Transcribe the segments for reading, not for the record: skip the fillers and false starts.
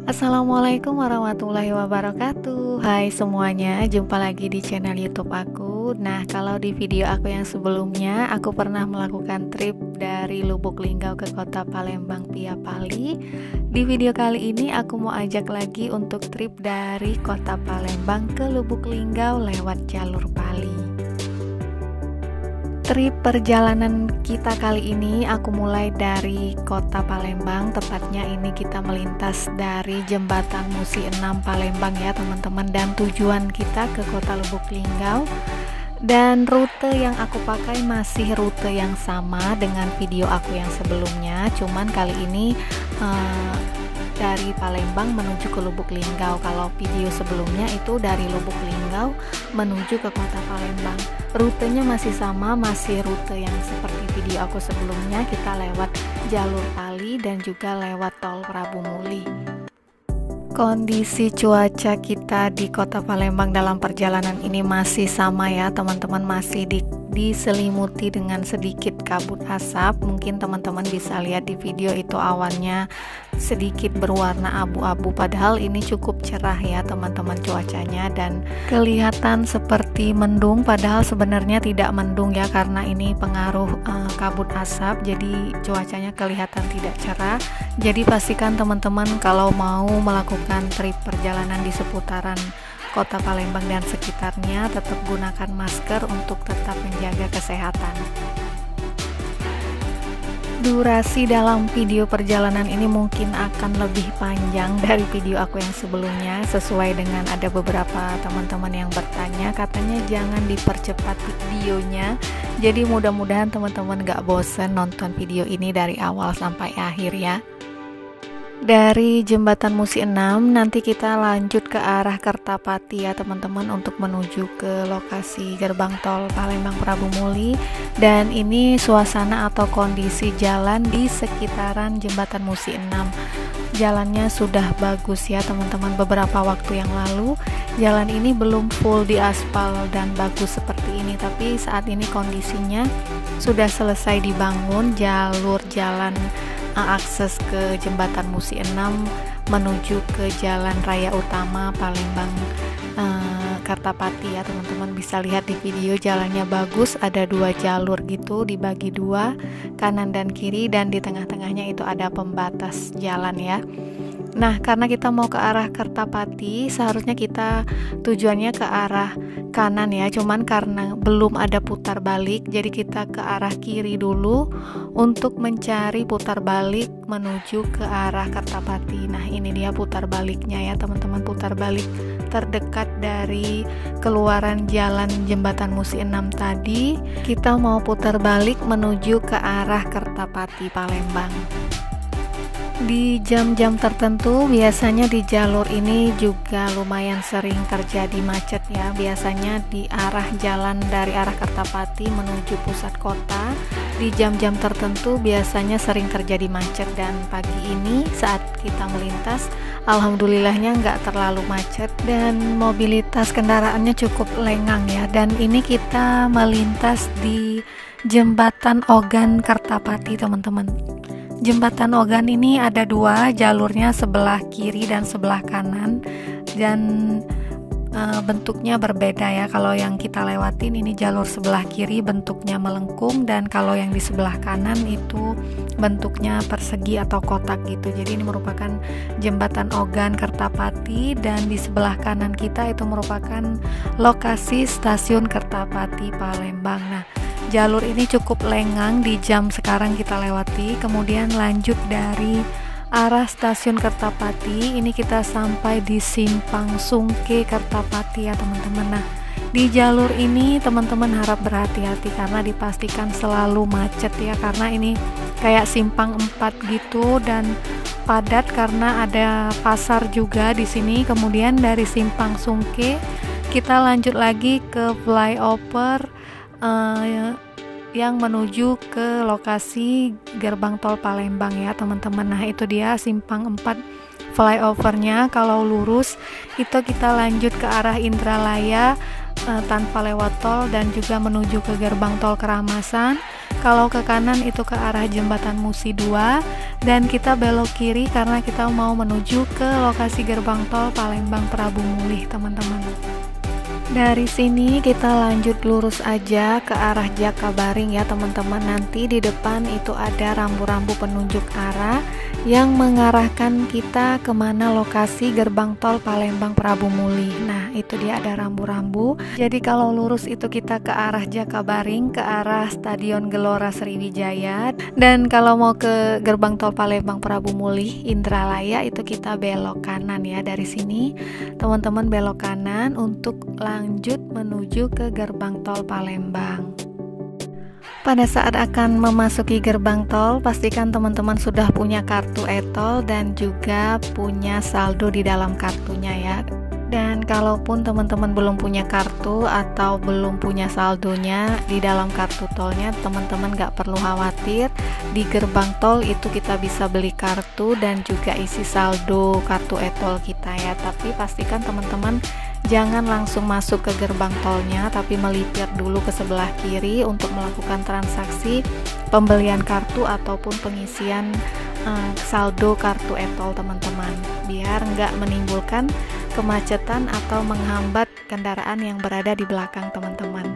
Assalamualaikum warahmatullahi wabarakatuh. Hai semuanya, jumpa lagi di channel YouTube aku. Nah, kalau di video aku yang sebelumnya, aku pernah melakukan trip dari Lubuk Linggau ke kota Palembang via Pali. Di video kali ini aku mau ajak lagi untuk trip dari kota Palembang ke Lubuk Linggau lewat jalur Pali. Trip perjalanan kita kali ini aku mulai dari kota Palembang, tepatnya ini kita melintas dari Jembatan Musi 6 Palembang ya teman-teman, dan tujuan kita ke kota Lubuk Linggau. Dan rute yang aku pakai masih rute yang sama dengan video aku yang sebelumnya, cuman kali ini dari Palembang menuju ke Lubuk Linggau. Kalau video sebelumnya itu dari Lubuk Linggau menuju ke kota Palembang. Rutenya masih sama, masih rute yang seperti video aku sebelumnya. Kita lewat jalur Pali dan juga lewat tol Prabu Muli. Kondisi cuaca kita di kota Palembang dalam perjalanan ini masih sama ya teman-teman, masih diselimuti dengan sedikit kabut asap. Mungkin teman-teman bisa lihat di video itu awannya sedikit berwarna abu-abu, padahal ini cukup cerah ya teman-teman cuacanya, dan kelihatan seperti mendung padahal sebenarnya tidak mendung ya, karena ini pengaruh kabut asap, jadi cuacanya kelihatan tidak cerah. Jadi pastikan teman-teman kalau mau melakukan trip perjalanan di seputaran kota Palembang dan sekitarnya tetap gunakan masker untuk tetap menjaga kesehatan. Durasi dalam video perjalanan ini mungkin akan lebih panjang dari video aku yang sebelumnya, sesuai dengan ada beberapa teman-teman yang bertanya katanya jangan dipercepat videonya. Jadi mudah-mudahan teman-teman gak bosen nonton video ini dari awal sampai akhir ya. Dari Jembatan Musi 6 nanti kita lanjut ke arah Kertapati ya teman-teman, untuk menuju ke lokasi gerbang tol Palembang Prabu Muli. Dan ini suasana atau kondisi jalan di sekitaran Jembatan Musi 6. Jalannya sudah bagus ya teman-teman. Beberapa waktu yang lalu jalan ini belum full diaspal dan bagus seperti ini, tapi saat ini kondisinya sudah selesai dibangun jalur jalan akses ke Jembatan Musi 6 menuju ke Jalan Raya Utama Palembang Kertapati ya teman-teman. Bisa lihat di video jalannya bagus, ada dua jalur gitu, dibagi dua, kanan dan kiri, dan di tengah-tengahnya itu ada pembatas jalan ya. Nah, karena kita mau ke arah Kertapati, seharusnya kita tujuannya ke arah kanan ya, cuman karena belum ada putar balik, jadi kita ke arah kiri dulu untuk mencari putar balik menuju ke arah Kertapati. Nah, ini dia putar baliknya ya teman-teman, putar balik terdekat dari keluaran jalan Jembatan Musi 6 tadi. Kita mau putar balik menuju ke arah Kertapati Palembang. Di jam-jam tertentu biasanya di jalur ini juga lumayan sering terjadi macet ya. Biasanya di arah jalan dari arah Kertapati menuju pusat kota, di jam-jam tertentu biasanya sering terjadi macet, dan pagi ini saat kita melintas alhamdulillahnya nggak terlalu macet dan mobilitas kendaraannya cukup lengang ya. Dan ini kita melintas di Jembatan Ogan Kertapati teman-teman. Jembatan Ogan ini ada dua jalurnya, sebelah kiri dan sebelah kanan, dan bentuknya berbeda ya. Kalau yang kita lewatin ini jalur sebelah kiri bentuknya melengkung, dan kalau yang di sebelah kanan itu bentuknya persegi atau kotak gitu. Jadi ini merupakan Jembatan Ogan Kertapati, dan di sebelah kanan kita itu merupakan lokasi stasiun Kertapati Palembang. Nah, jalur ini cukup lengang di jam sekarang kita lewati. Kemudian lanjut dari arah stasiun Kertapati, ini kita sampai di Simpang Sungke Kertapati ya teman-teman. Nah, di jalur ini teman-teman harap berhati-hati karena dipastikan selalu macet ya, karena ini kayak simpang 4 gitu dan padat karena ada pasar juga di sini. Kemudian dari Simpang Sungke kita lanjut lagi ke flyover yang menuju ke lokasi gerbang tol Palembang ya teman-teman. Nah, itu dia Simpang 4 flyovernya. Kalau lurus itu kita lanjut ke arah Indralaya tanpa lewat tol dan juga menuju ke gerbang tol Keramasan. Kalau ke kanan itu ke arah Jembatan Musi 2, dan kita belok kiri karena kita mau menuju ke lokasi gerbang tol Palembang Prabu Mulih, teman-teman. Dari sini kita lanjut lurus aja ke arah Jakabaring ya teman-teman. Nanti di depan itu ada rambu-rambu penunjuk arah yang mengarahkan kita kemana lokasi gerbang tol Palembang Prabu Mulih. Nah itu dia ada rambu-rambu. Jadi kalau lurus itu kita ke arah Jakabaring, ke arah Stadion Gelora Sriwijaya. Dan kalau mau ke gerbang tol Palembang Prabu Mulih Indralaya itu kita belok kanan ya. Dari sini teman-teman belok kanan untuk lanjut menuju ke gerbang tol Palembang. Pada saat akan memasuki gerbang tol, pastikan teman-teman sudah punya kartu e-tol dan juga punya saldo di dalam kartunya ya. Dan kalaupun teman-teman belum punya kartu atau belum punya saldonya di dalam kartu tolnya, teman-teman gak perlu khawatir. Di gerbang tol itu kita bisa beli kartu dan juga isi saldo kartu e-tol kita ya. Tapi pastikan teman-teman jangan langsung masuk ke gerbang tolnya, tapi melipir dulu ke sebelah kiri untuk melakukan transaksi pembelian kartu ataupun pengisian saldo kartu e-tol teman-teman, biar nggak menimbulkan kemacetan atau menghambat kendaraan yang berada di belakang teman-teman.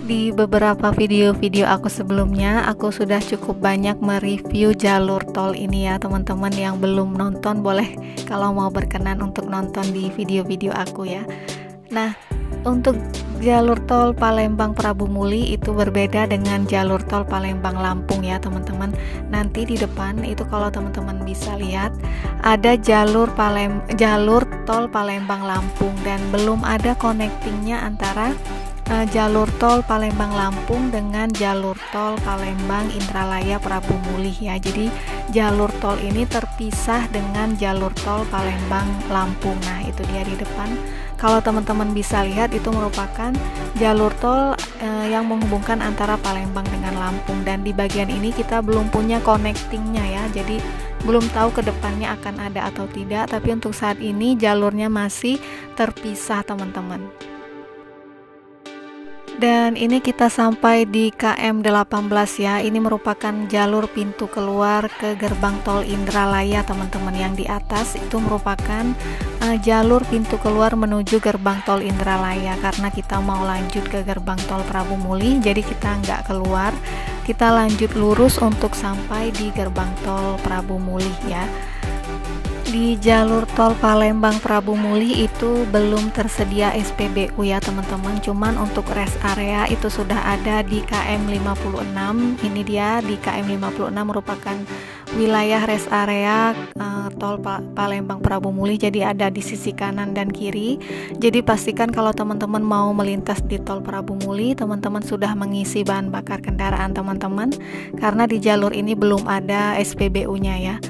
Di beberapa video-video aku sebelumnya, aku sudah cukup banyak mereview jalur tol ini ya teman-teman. Yang belum nonton boleh kalau mau berkenan untuk nonton di video-video aku ya. Nah, untuk jalur tol Palembang Prabu Mulih itu berbeda dengan jalur tol Palembang Lampung ya teman-teman. Nanti di depan itu kalau teman-teman bisa lihat ada jalur tol Palembang Lampung, dan belum ada connectingnya antara jalur tol Palembang Lampung dengan jalur tol Palembang Indralaya Prabu Mulih ya. Jadi jalur tol ini terpisah dengan jalur tol Palembang Lampung. Nah itu dia di depan. Kalau teman-teman bisa lihat itu merupakan jalur tol yang menghubungkan antara Palembang dengan Lampung, dan di bagian ini kita belum punya connectingnya ya. Jadi belum tahu ke depannya akan ada atau tidak, tapi untuk saat ini jalurnya masih terpisah teman-teman. Dan ini kita sampai di KM 18 ya. Ini merupakan jalur pintu keluar ke gerbang tol Indralaya teman-teman. Yang di atas itu merupakan jalur pintu keluar menuju gerbang tol Indralaya, karena kita mau lanjut ke gerbang tol Prabu Mulih. Jadi kita nggak keluar, kita lanjut lurus untuk sampai di gerbang tol Prabu Mulih ya. Di jalur tol Palembang Prabu Mulih itu belum tersedia SPBU ya teman-teman. Cuman untuk rest area itu sudah ada di KM 56. Ini dia di KM 56 merupakan wilayah rest area tol Palembang Prabu Mulih. Jadi ada di sisi kanan dan kiri. Jadi pastikan kalau teman-teman mau melintas di tol Prabu Mulih, teman-teman sudah mengisi bahan bakar kendaraan teman-teman, karena di jalur ini belum ada SPBU-nya ya.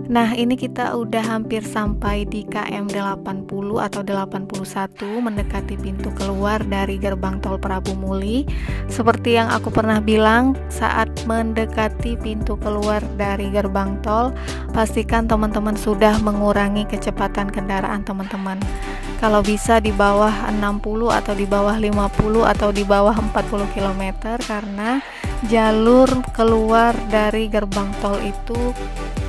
Nah ini kita udah hampir sampai di KM 80 atau 81, mendekati pintu keluar dari gerbang tol Prabu Mulih. Seperti yang aku pernah bilang, saat mendekati pintu keluar dari gerbang tol, pastikan teman-teman sudah mengurangi kecepatan kendaraan teman-teman. Kalau bisa di bawah 60 atau di bawah 50 atau di bawah 40 km, karena jalur keluar dari gerbang tol itu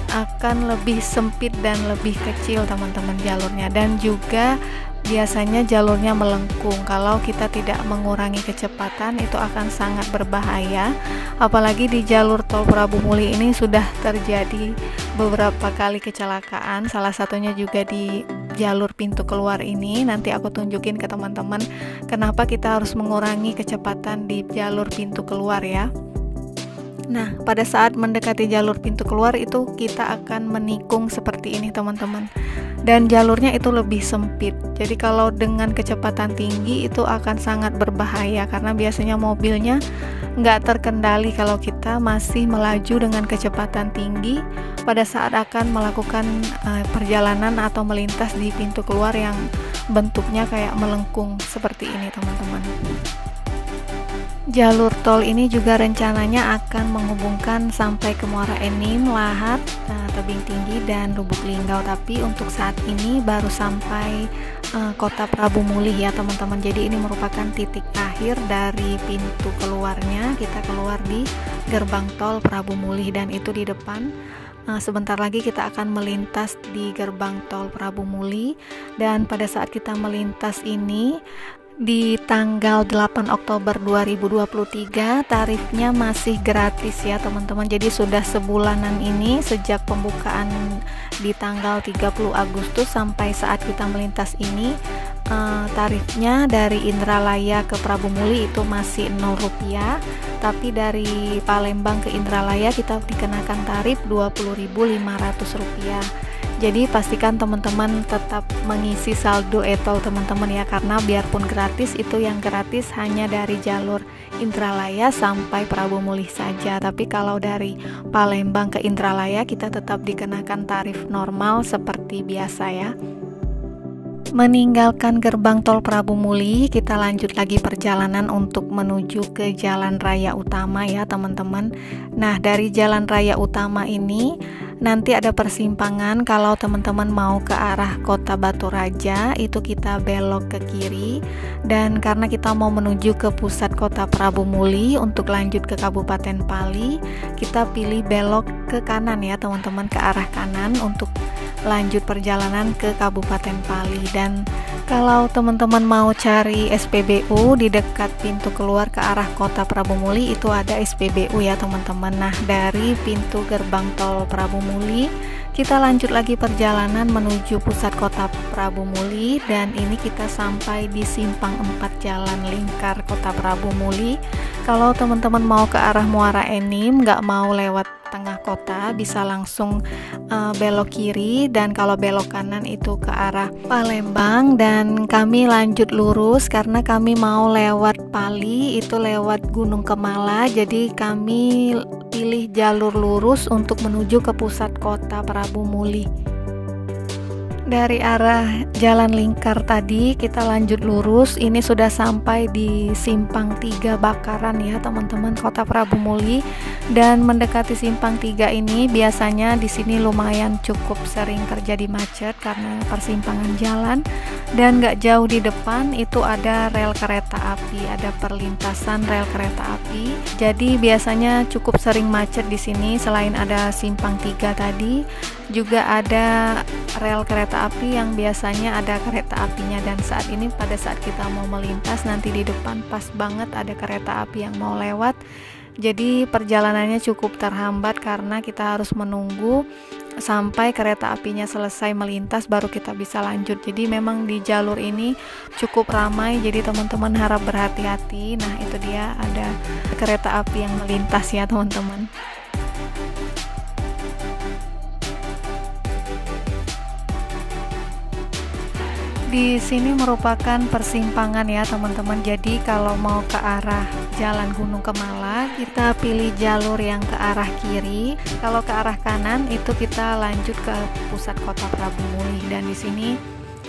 akan lebih sempit dan lebih kecil teman-teman jalurnya, dan juga biasanya jalurnya melengkung. Kalau kita tidak mengurangi kecepatan itu akan sangat berbahaya. Apalagi di jalur tol Prabu Mulih ini sudah terjadi beberapa kali kecelakaan, salah satunya juga di jalur pintu keluar ini. Nanti aku tunjukin ke teman-teman kenapa kita harus mengurangi kecepatan di jalur pintu keluar ya. Nah, pada saat mendekati jalur pintu keluar itu kita akan menikung seperti ini teman-teman. Dan jalurnya itu lebih sempit. Jadi kalau dengan kecepatan tinggi itu akan sangat berbahaya, karena biasanya mobilnya nggak terkendali kalau kita masih melaju dengan kecepatan tinggi pada saat akan melakukan perjalanan atau melintas di pintu keluar yang bentuknya kayak melengkung seperti ini teman-teman. Jalur tol ini juga rencananya akan menghubungkan sampai ke Muara Enim, Lahat, Tebing Tinggi, dan Lubuk Linggau. Tapi untuk saat ini baru sampai Kota Prabu Mulih ya teman-teman. Jadi ini merupakan titik akhir dari pintu keluarnya. Kita keluar di gerbang tol Prabu Mulih dan itu di depan. Sebentar lagi kita akan melintas di gerbang tol Prabu Mulih, dan pada saat kita melintas ini di tanggal 8 Oktober 2023 tarifnya masih gratis ya teman-teman. Jadi sudah sebulanan ini sejak pembukaan di tanggal 30 Agustus sampai saat kita melintas ini, tarifnya dari Indralaya ke Prabu Mulih itu masih Rp0, tapi dari Palembang ke Indralaya kita dikenakan tarif Rp20.500. Jadi pastikan teman-teman tetap mengisi saldo e-tol teman-teman ya, karena biarpun gratis, itu yang gratis hanya dari jalur Indralaya sampai Prabu Mulih saja. Tapi kalau dari Palembang ke Indralaya kita tetap dikenakan tarif normal seperti biasa ya. Meninggalkan gerbang tol Prabu Mulih, kita lanjut lagi perjalanan untuk menuju ke jalan raya utama ya teman-teman. Nah, dari jalan raya utama ini nanti ada persimpangan. Kalau teman-teman mau ke arah Kota Batu Raja, itu kita belok ke kiri, dan karena kita mau menuju ke pusat Kota Prabu Mulih untuk lanjut ke Kabupaten Pali, kita pilih belok ke kanan ya teman-teman, ke arah kanan untuk lanjut perjalanan ke Kabupaten Pali. Dan kalau teman-teman mau cari SPBU di dekat pintu keluar ke arah Kota Prabu Mulih, itu ada SPBU ya teman-teman. Nah, dari pintu gerbang tol Prabu Mulih kita lanjut lagi perjalanan menuju pusat Kota Prabu Mulih, dan ini kita sampai di simpang 4 Jalan Lingkar Kota Prabu Mulih. Kalau teman-teman mau ke arah Muara Enim, nggak mau lewat tengah kota, bisa langsung belok kiri, dan kalau belok kanan itu ke arah Palembang, dan kami lanjut lurus karena kami mau lewat Pali, itu lewat Gunung Kemala. Jadi kami pilih jalur lurus untuk menuju ke pusat Kota Prabu Mulih. Dari arah Jalan Lingkar tadi kita lanjut lurus, ini sudah sampai di simpang 3 Bakaran ya teman-teman, Kota Prabu Mulih. Dan mendekati simpang 3 ini biasanya di sini lumayan cukup sering terjadi macet karena persimpangan jalan, dan gak jauh di depan itu ada rel kereta api, ada perlintasan rel kereta api. Jadi biasanya cukup sering macet di sini. Selain ada simpang 3 tadi, juga ada rel kereta api yang biasanya ada kereta apinya, dan saat ini pada saat kita mau melintas nanti di depan pas banget ada kereta api yang mau lewat. Jadi perjalanannya cukup terhambat karena kita harus menunggu sampai kereta apinya selesai melintas baru kita bisa lanjut. Jadi memang di jalur ini cukup ramai, jadi teman-teman harap berhati-hati. Nah, itu dia ada kereta api yang melintas ya teman-teman. Di sini merupakan persimpangan ya teman-teman. Jadi kalau mau ke arah Jalan Gunung Kemala, kita pilih jalur yang ke arah kiri. Kalau ke arah kanan itu kita lanjut ke pusat Kota Prabu Mulih. Dan di sini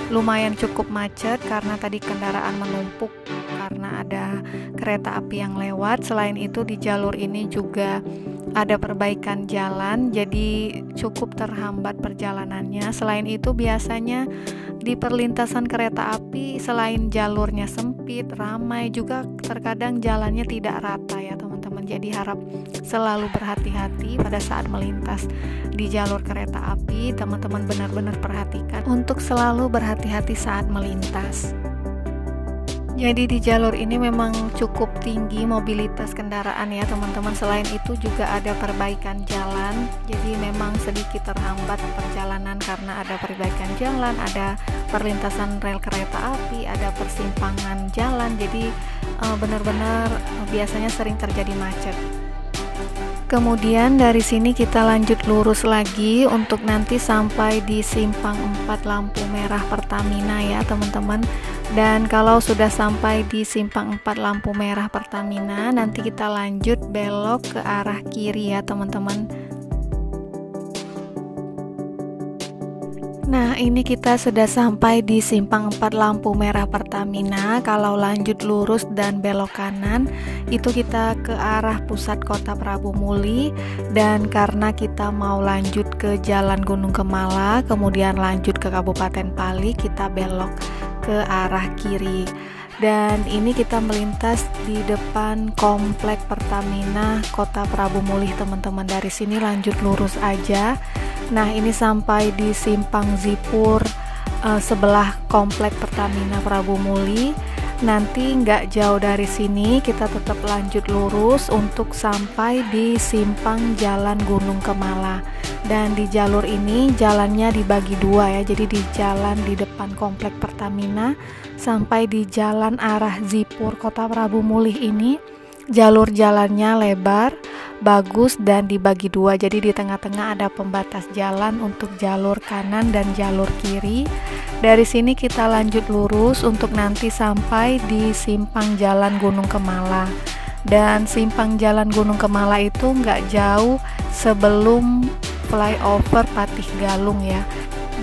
lumayan cukup macet karena tadi kendaraan menumpuk karena ada kereta api yang lewat. Selain itu di jalur ini juga ada perbaikan jalan, jadi cukup terhambat perjalanannya. Selain itu biasanya di perlintasan kereta api selain jalurnya sempit, ramai, juga terkadang jalannya tidak rata ya teman-teman. Jadi harap selalu berhati-hati pada saat melintas di jalur kereta api. Teman-teman benar-benar perhatikan untuk selalu berhati-hati saat melintas. Jadi di jalur ini memang cukup tinggi mobilitas kendaraan ya teman-teman. Selain itu juga ada perbaikan jalan, jadi memang sedikit terhambat perjalanan karena ada perbaikan jalan, ada perlintasan rel kereta api, ada persimpangan jalan. Jadi benar-benar biasanya sering terjadi macet. Kemudian dari sini kita lanjut lurus lagi untuk nanti sampai di simpang 4 lampu merah Pertamina ya teman-teman. Dan kalau sudah sampai di simpang 4 lampu merah Pertamina, nanti kita lanjut belok ke arah kiri ya teman-teman. Nah, ini kita sudah sampai di simpang 4 lampu merah Pertamina. Kalau lanjut lurus dan belok kanan, itu kita ke arah pusat kota Prabu Muli. Dan karena kita mau lanjut ke Jalan Gunung Kemala, kemudian lanjut ke Kabupaten Pali, kita belok ke arah kiri. Dan ini kita melintas di depan komplek Pertamina Kota Prabu Muli, teman-teman. Dari sini lanjut lurus aja. Nah, ini sampai di simpang Zipur sebelah komplek Pertamina Prabu Muli. Nanti nggak jauh dari sini kita tetap lanjut lurus untuk sampai di simpang Jalan Gunung Kemala. Dan di jalur ini jalannya dibagi dua ya, jadi di jalan di depan komplek Pertamina sampai di jalan arah Zipur Kota Prabu Muli ini jalur jalannya lebar, bagus, dan dibagi dua. Jadi di tengah-tengah ada pembatas jalan untuk jalur kanan dan jalur kiri. Dari sini kita lanjut lurus untuk nanti sampai di simpang Jalan Gunung Kemala. Dan simpang Jalan Gunung Kemala itu nggak jauh sebelum flyover Patih Galung ya.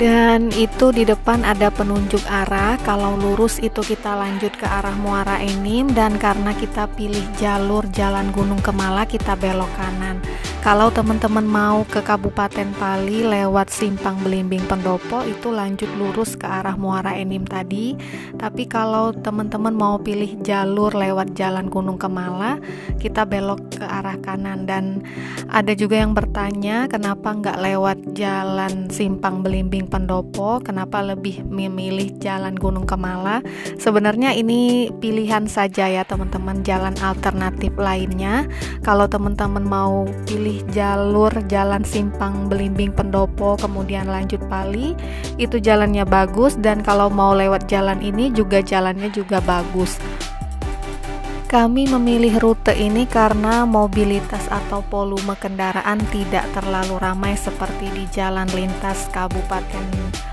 Dan itu di depan ada penunjuk arah. Kalau lurus itu kita lanjut ke arah Muara Enim, dan karena kita pilih jalur Jalan Gunung Kemala kita belok kanan. Kalau teman-teman mau ke Kabupaten Pali lewat Simpang Belimbing Pendopo, itu lanjut lurus ke arah Muara Enim tadi. Tapi kalau teman-teman mau pilih jalur lewat Jalan Gunung Kemala, kita belok ke arah kanan. Dan ada juga yang bertanya kenapa nggak lewat Jalan Simpang Belimbing Pendopo, kenapa lebih memilih Jalan Gunung Kemala. Sebenarnya ini pilihan saja ya teman-teman, jalan alternatif lainnya. Kalau teman-teman mau pilih jalur Jalan Simpang Belimbing Pendopo kemudian lanjut Pali, itu jalannya bagus, dan kalau mau lewat jalan ini juga jalannya juga bagus. Kami memilih rute ini karena mobilitas atau volume kendaraan tidak terlalu ramai seperti di jalan lintas Kabupaten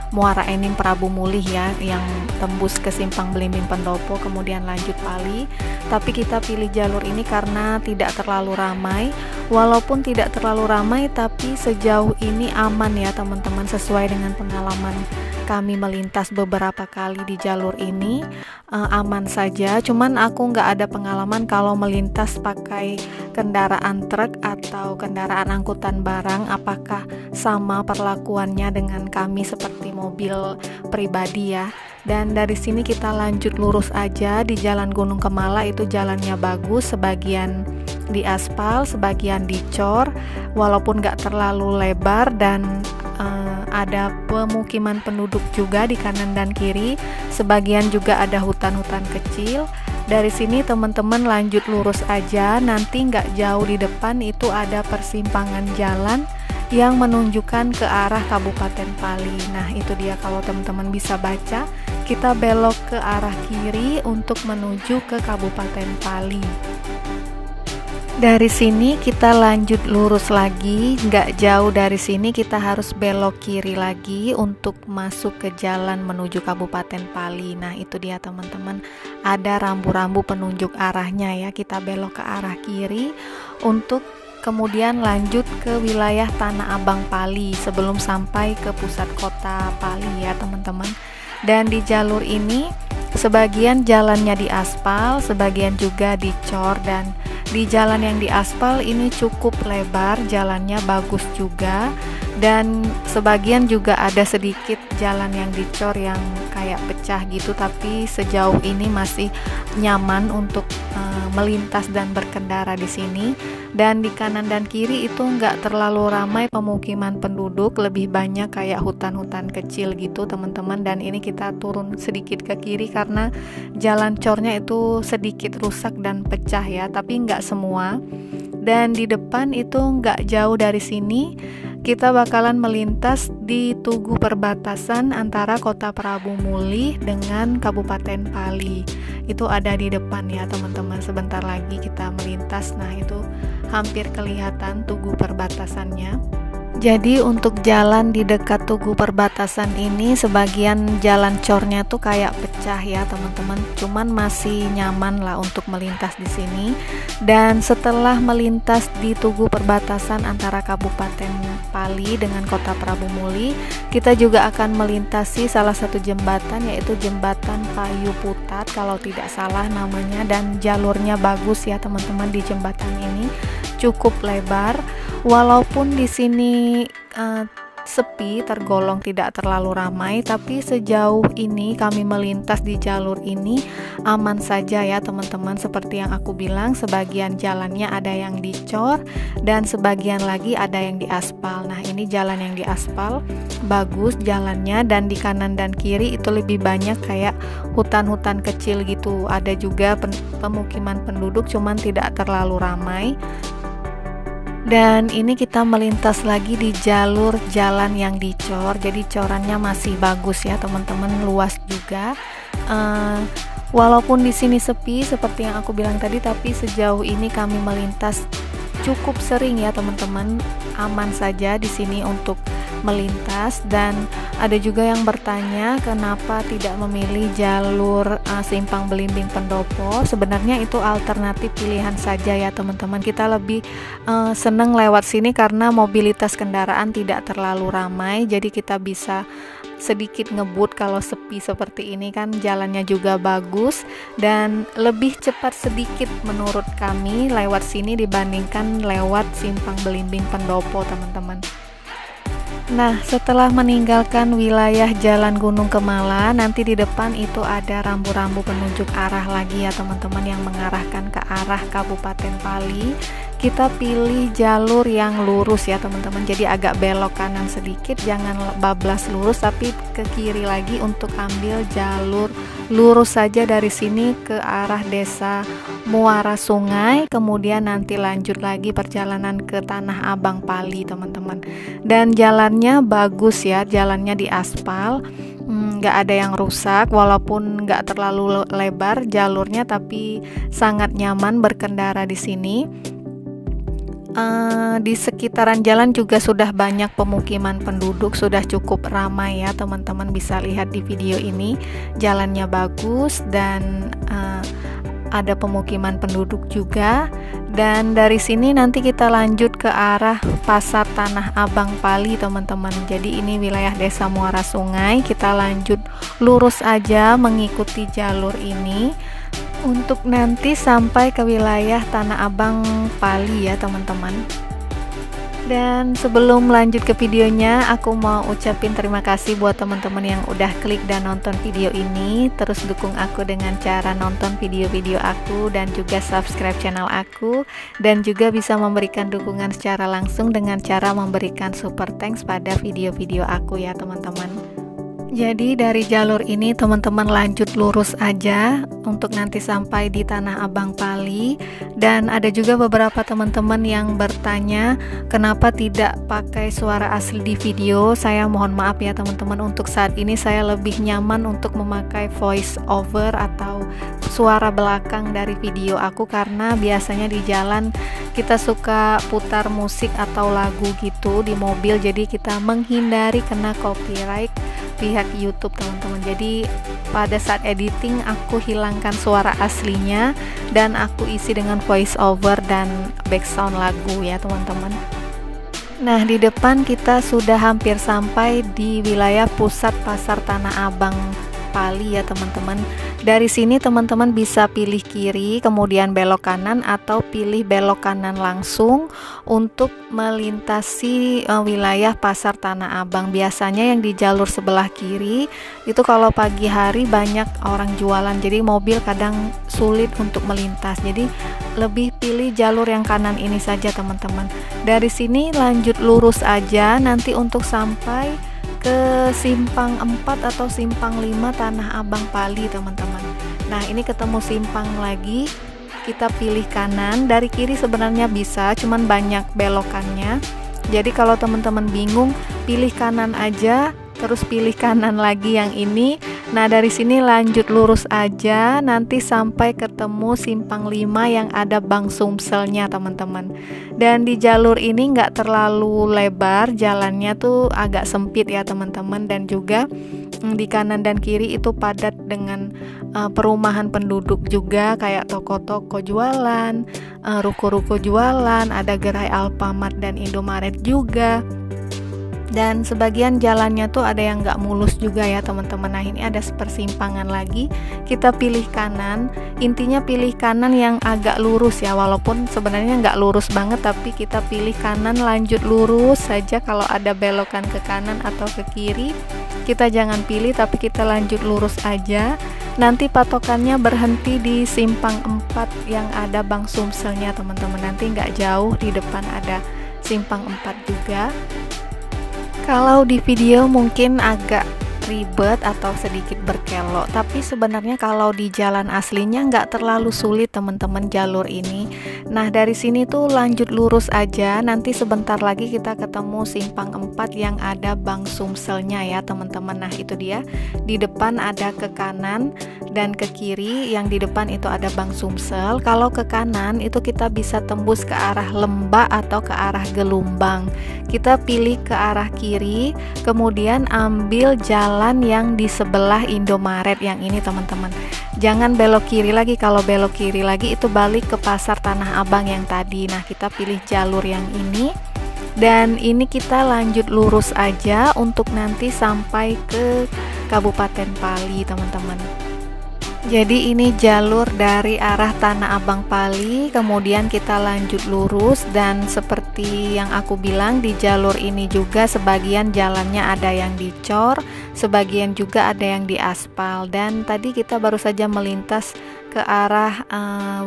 Muara Enim Prabu Muli ya, yang tembus ke Simpang Belimbing Pendopo kemudian lanjut Pali. Tapi kita pilih jalur ini karena tidak terlalu ramai. Walaupun tidak terlalu ramai, tapi sejauh ini aman ya teman-teman, sesuai dengan pengalaman kami melintas beberapa kali di jalur ini. Aman saja. Cuman aku nggak ada pengalaman kalau melintas pakai kendaraan truk atau kendaraan angkutan barang, apakah sama perlakuannya dengan kami seperti mobil pribadi ya. Dan dari sini kita lanjut lurus aja di Jalan Gunung Kemala. Itu jalannya bagus, sebagian di aspal, sebagian dicor, walaupun nggak terlalu lebar, dan ada pemukiman penduduk juga di kanan dan kiri, sebagian juga ada hutan-hutan kecil. Dari sini teman-teman lanjut lurus aja, nanti nggak jauh di depan itu ada persimpangan jalan yang menunjukkan ke arah Kabupaten Pali. Nah itu dia, kalau teman-teman bisa baca, kita belok ke arah kiri untuk menuju ke Kabupaten Pali. Dari sini kita lanjut lurus lagi, nggak jauh dari sini kita harus belok kiri lagi untuk masuk ke jalan menuju Kabupaten Pali. Nah itu dia teman-teman, ada rambu-rambu penunjuk arahnya ya. Kita belok ke arah kiri untuk kemudian lanjut ke wilayah Tanah Abang Pali sebelum sampai ke pusat kota Pali ya teman-teman. Dan di jalur ini sebagian jalannya di aspal, sebagian juga dicor, dan di jalan yang di aspal ini cukup lebar, jalannya bagus juga, dan sebagian juga ada sedikit jalan yang dicor yang kayak pecah gitu, tapi sejauh ini masih nyaman untuk melintas dan berkendara di sini. Dan di kanan dan kiri itu nggak terlalu ramai pemukiman penduduk, lebih banyak kayak hutan-hutan kecil gitu teman-teman. Dan ini kita turun sedikit ke kiri karena jalan cornya itu sedikit rusak dan pecah ya, tapi nggak semua. Dan di depan itu nggak jauh dari sini kita bakalan melintas di tugu perbatasan antara Kota Prabu Muli dengan Kabupaten Pali. Itu ada di depan ya teman-teman, sebentar lagi kita melintas. Nah itu hampir kelihatan tugu perbatasannya. Jadi untuk jalan di dekat Tugu Perbatasan ini sebagian jalan cornya tuh kayak pecah ya teman-teman. Cuman masih nyaman lah untuk melintas di sini. Dan setelah melintas di Tugu Perbatasan antara Kabupaten Pali dengan Kota Prabu Muli, kita juga akan melintasi salah satu jembatan, yaitu Jembatan Payu Putat kalau tidak salah namanya, dan jalurnya bagus ya teman-teman. Di jembatan ini cukup lebar. Walaupun di sini sepi, tergolong tidak terlalu ramai, tapi sejauh ini kami melintas di jalur ini aman saja ya teman-teman. Seperti yang aku bilang, sebagian jalannya ada yang dicor dan sebagian lagi ada yang diaspal. Nah, ini jalan yang diaspal, bagus jalannya, dan di kanan dan kiri itu lebih banyak kayak hutan-hutan kecil gitu. Ada juga pemukiman penduduk, cuman tidak terlalu ramai. Dan ini kita melintas lagi di jalur jalan yang dicor, jadi corannya masih bagus ya teman-teman, luas juga. Walaupun di sini sepi seperti yang aku bilang tadi, tapi sejauh ini kami melintas cukup sering ya teman-teman, aman saja di sini untuk melintas. Dan ada juga yang bertanya kenapa tidak memilih jalur Simpang Belimbing Pendopo. Sebenarnya itu alternatif pilihan saja ya teman-teman. Kita lebih seneng lewat sini karena mobilitas kendaraan tidak terlalu ramai, jadi kita bisa sedikit ngebut kalau sepi seperti ini kan. Jalannya juga bagus dan lebih cepat sedikit menurut kami lewat sini dibandingkan lewat Simpang Belimbing Pendopo teman-teman. Nah, setelah meninggalkan wilayah Jalan Gunung Kemala, nanti di depan itu ada rambu-rambu penunjuk arah lagi ya teman-teman, yang mengarahkan ke arah Kabupaten Pali. Kita pilih jalur yang lurus ya teman-teman, jadi agak belok kanan sedikit, jangan bablas lurus tapi ke kiri lagi untuk ambil jalur lurus saja dari sini ke arah Desa Muara Sungai, kemudian nanti lanjut lagi perjalanan ke Tanah Abang Pali teman-teman. Dan jalannya bagus ya, jalannya di aspal, nggak ada yang rusak, walaupun nggak terlalu lebar jalurnya, tapi sangat nyaman berkendara di sini. Di sekitaran jalan juga sudah banyak pemukiman penduduk, sudah cukup ramai ya teman-teman, bisa lihat di video ini. Jalannya bagus dan ada pemukiman penduduk juga. Dan dari sini nanti kita lanjut ke arah Pasar Tanah Abang Pali teman-teman. Jadi ini wilayah Desa Muara Sungai, kita lanjut lurus aja mengikuti jalur ini untuk nanti sampai ke wilayah Tanah Abang Pali ya teman-teman. Dan sebelum lanjut ke videonya, aku mau ucapin terima kasih buat teman-teman yang udah klik dan nonton video ini. Terus dukung aku dengan cara nonton video-video aku dan juga subscribe channel aku, dan juga bisa memberikan dukungan secara langsung dengan cara memberikan super thanks pada video-video aku ya teman-teman. Jadi dari jalur ini teman-teman lanjut lurus aja untuk nanti sampai di Tanah Abang Pali. Dan ada juga beberapa teman-teman yang bertanya kenapa tidak pakai suara asli di video. Saya mohon maaf ya teman-teman, untuk saat ini saya lebih nyaman untuk memakai voice over atau suara belakang dari video aku, karena biasanya di jalan kita suka putar musik atau lagu gitu di mobil, jadi kita menghindari kena copyright pihak YouTube teman-teman. Jadi pada saat editing aku hilangkan suara aslinya dan aku isi dengan voice over dan background lagu ya teman-teman. Nah, di depan kita sudah hampir sampai di wilayah pusat Pasar Tanah Abang Pali ya teman-teman. Dari sini teman-teman bisa pilih kiri kemudian belok kanan, atau pilih belok kanan langsung untuk melintasi wilayah Pasar Tanah Abang. Biasanya yang di jalur sebelah kiri itu kalau pagi hari banyak orang jualan, jadi mobil kadang sulit untuk melintas, jadi lebih pilih jalur yang kanan ini saja teman-teman. Dari sini lanjut lurus aja nanti untuk sampai ke simpang 4 atau simpang 5 Tanah Abang Pali teman-teman. Nah, ini ketemu simpang lagi, kita pilih kanan. Dari kiri sebenarnya bisa, cuman banyak belokannya. Jadi kalau teman-teman bingung, pilih kanan aja, terus pilih kanan lagi yang ini, Nah, dari sini lanjut lurus aja nanti sampai ketemu simpang 5 yang ada Bang Sumselnya teman-teman. Dan di jalur ini nggak terlalu lebar, jalannya tuh agak sempit ya teman-teman, dan juga di kanan dan kiri itu padat dengan perumahan penduduk juga, kayak toko-toko jualan, ruko-ruko jualan, ada gerai Alfamart dan Indomaret juga. Dan sebagian jalannya tuh ada yang nggak mulus juga ya teman-teman. Nah, ini ada persimpangan lagi, kita pilih kanan. Intinya pilih kanan yang agak lurus ya, walaupun sebenarnya nggak lurus banget, tapi kita pilih kanan, lanjut lurus saja. Kalau ada belokan ke kanan atau ke kiri, kita jangan pilih, tapi kita lanjut lurus aja. Nanti patokannya berhenti di simpang 4 yang ada Bang Sumselnya teman-teman. Nanti nggak jauh di depan ada simpang 4 juga. Kalau di video mungkin agak ribet atau sedikit berkelok, tapi sebenarnya kalau di jalan aslinya nggak terlalu sulit teman-teman jalur ini. Nah, dari sini tuh lanjut lurus aja, nanti sebentar lagi kita ketemu simpang 4 yang ada Bang Sumselnya ya teman-teman. Nah, itu dia, di depan ada ke kanan dan ke kiri. Yang di depan itu ada Bang Sumsel. Kalau ke kanan itu kita bisa tembus ke arah Lembak atau ke arah Gelumbang. Kita pilih ke arah kiri, kemudian ambil jalan yang di sebelah Indomaret yang ini teman-teman. Jangan belok kiri lagi, kalau belok kiri lagi itu balik ke pasar Tanah Abang yang tadi. Nah, kita pilih jalur yang ini, dan ini kita lanjut lurus aja untuk nanti sampai ke Kabupaten Pali teman-teman. Jadi ini jalur dari arah Tanah Abang Pali, kemudian kita lanjut lurus, dan seperti yang aku bilang di jalur ini juga sebagian jalannya ada yang dicor, sebagian juga ada yang diaspal. Dan tadi kita baru saja melintas ke arah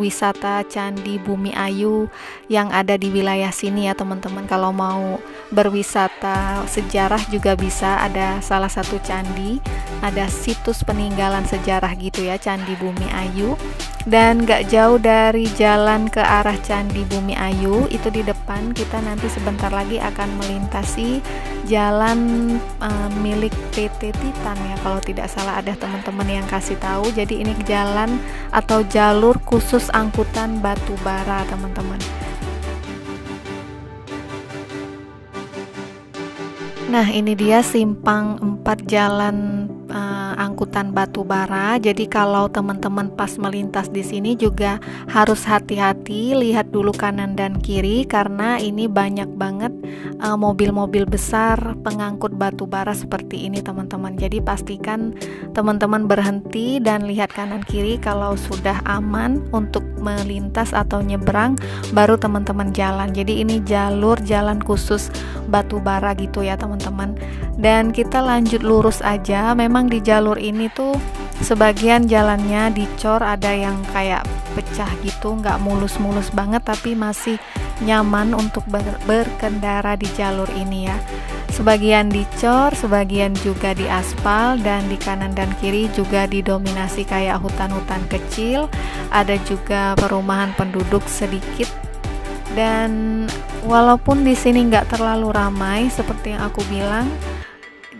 wisata Candi Bumi Ayu yang ada di wilayah sini ya teman-teman. Kalau mau berwisata sejarah juga bisa, ada salah satu candi, ada situs peninggalan sejarah gitu ya, Candi Bumi Ayu. Dan gak jauh dari jalan ke arah Candi Bumi Ayu itu di depan kita nanti sebentar lagi akan melintasi jalan milik PT Titan ya, kalau tidak salah ada teman-teman yang kasih tahu. Jadi ini jalan atau jalur khusus angkutan batu bara teman-teman. Nah, ini dia simpang 4 jalan angkutan batu bara. Jadi kalau teman-teman pas melintas di sini juga harus hati-hati, lihat dulu kanan dan kiri karena ini banyak banget mobil-mobil besar pengangkut batu bara seperti ini teman-teman. Jadi pastikan teman-teman berhenti dan lihat kanan kiri. Kalau sudah aman untuk melintas atau nyebrang, baru teman-teman jalan. Jadi ini jalur jalan khusus batu bara gitu ya teman-teman. Dan kita lanjut lurus aja. Memang di jalur ini tuh sebagian jalannya dicor, ada yang kayak pecah gitu, nggak mulus-mulus banget, tapi masih nyaman untuk berkendara di jalur ini ya. Sebagian dicor, sebagian juga diaspal, dan di kanan dan kiri juga didominasi kayak hutan-hutan kecil, ada juga perumahan penduduk sedikit. Dan walaupun di sini nggak terlalu ramai seperti yang aku bilang,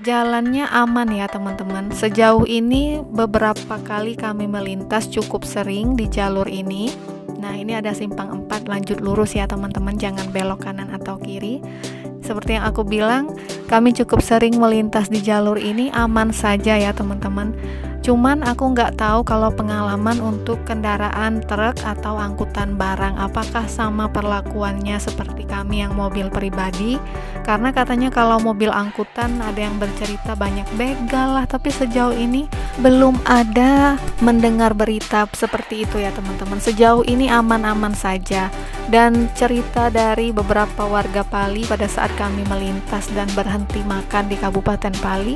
jalannya aman ya teman-teman. Sejauh ini beberapa kali kami melintas cukup sering di jalur ini. Nah, ini ada simpang 4, lanjut lurus ya teman-teman, jangan belok kanan atau kiri. Seperti yang aku bilang, kami cukup sering melintas di jalur ini, aman saja ya teman-teman. Cuman aku nggak tahu kalau pengalaman untuk kendaraan truk atau angkutan barang, apakah sama perlakuannya seperti kami yang mobil pribadi. Karena katanya kalau mobil angkutan ada yang bercerita banyak begal lah, tapi sejauh ini belum ada mendengar berita seperti itu ya teman-teman. Sejauh ini aman-aman saja. Dan cerita dari beberapa warga Pali pada saat kami melintas dan berhenti makan di Kabupaten Pali,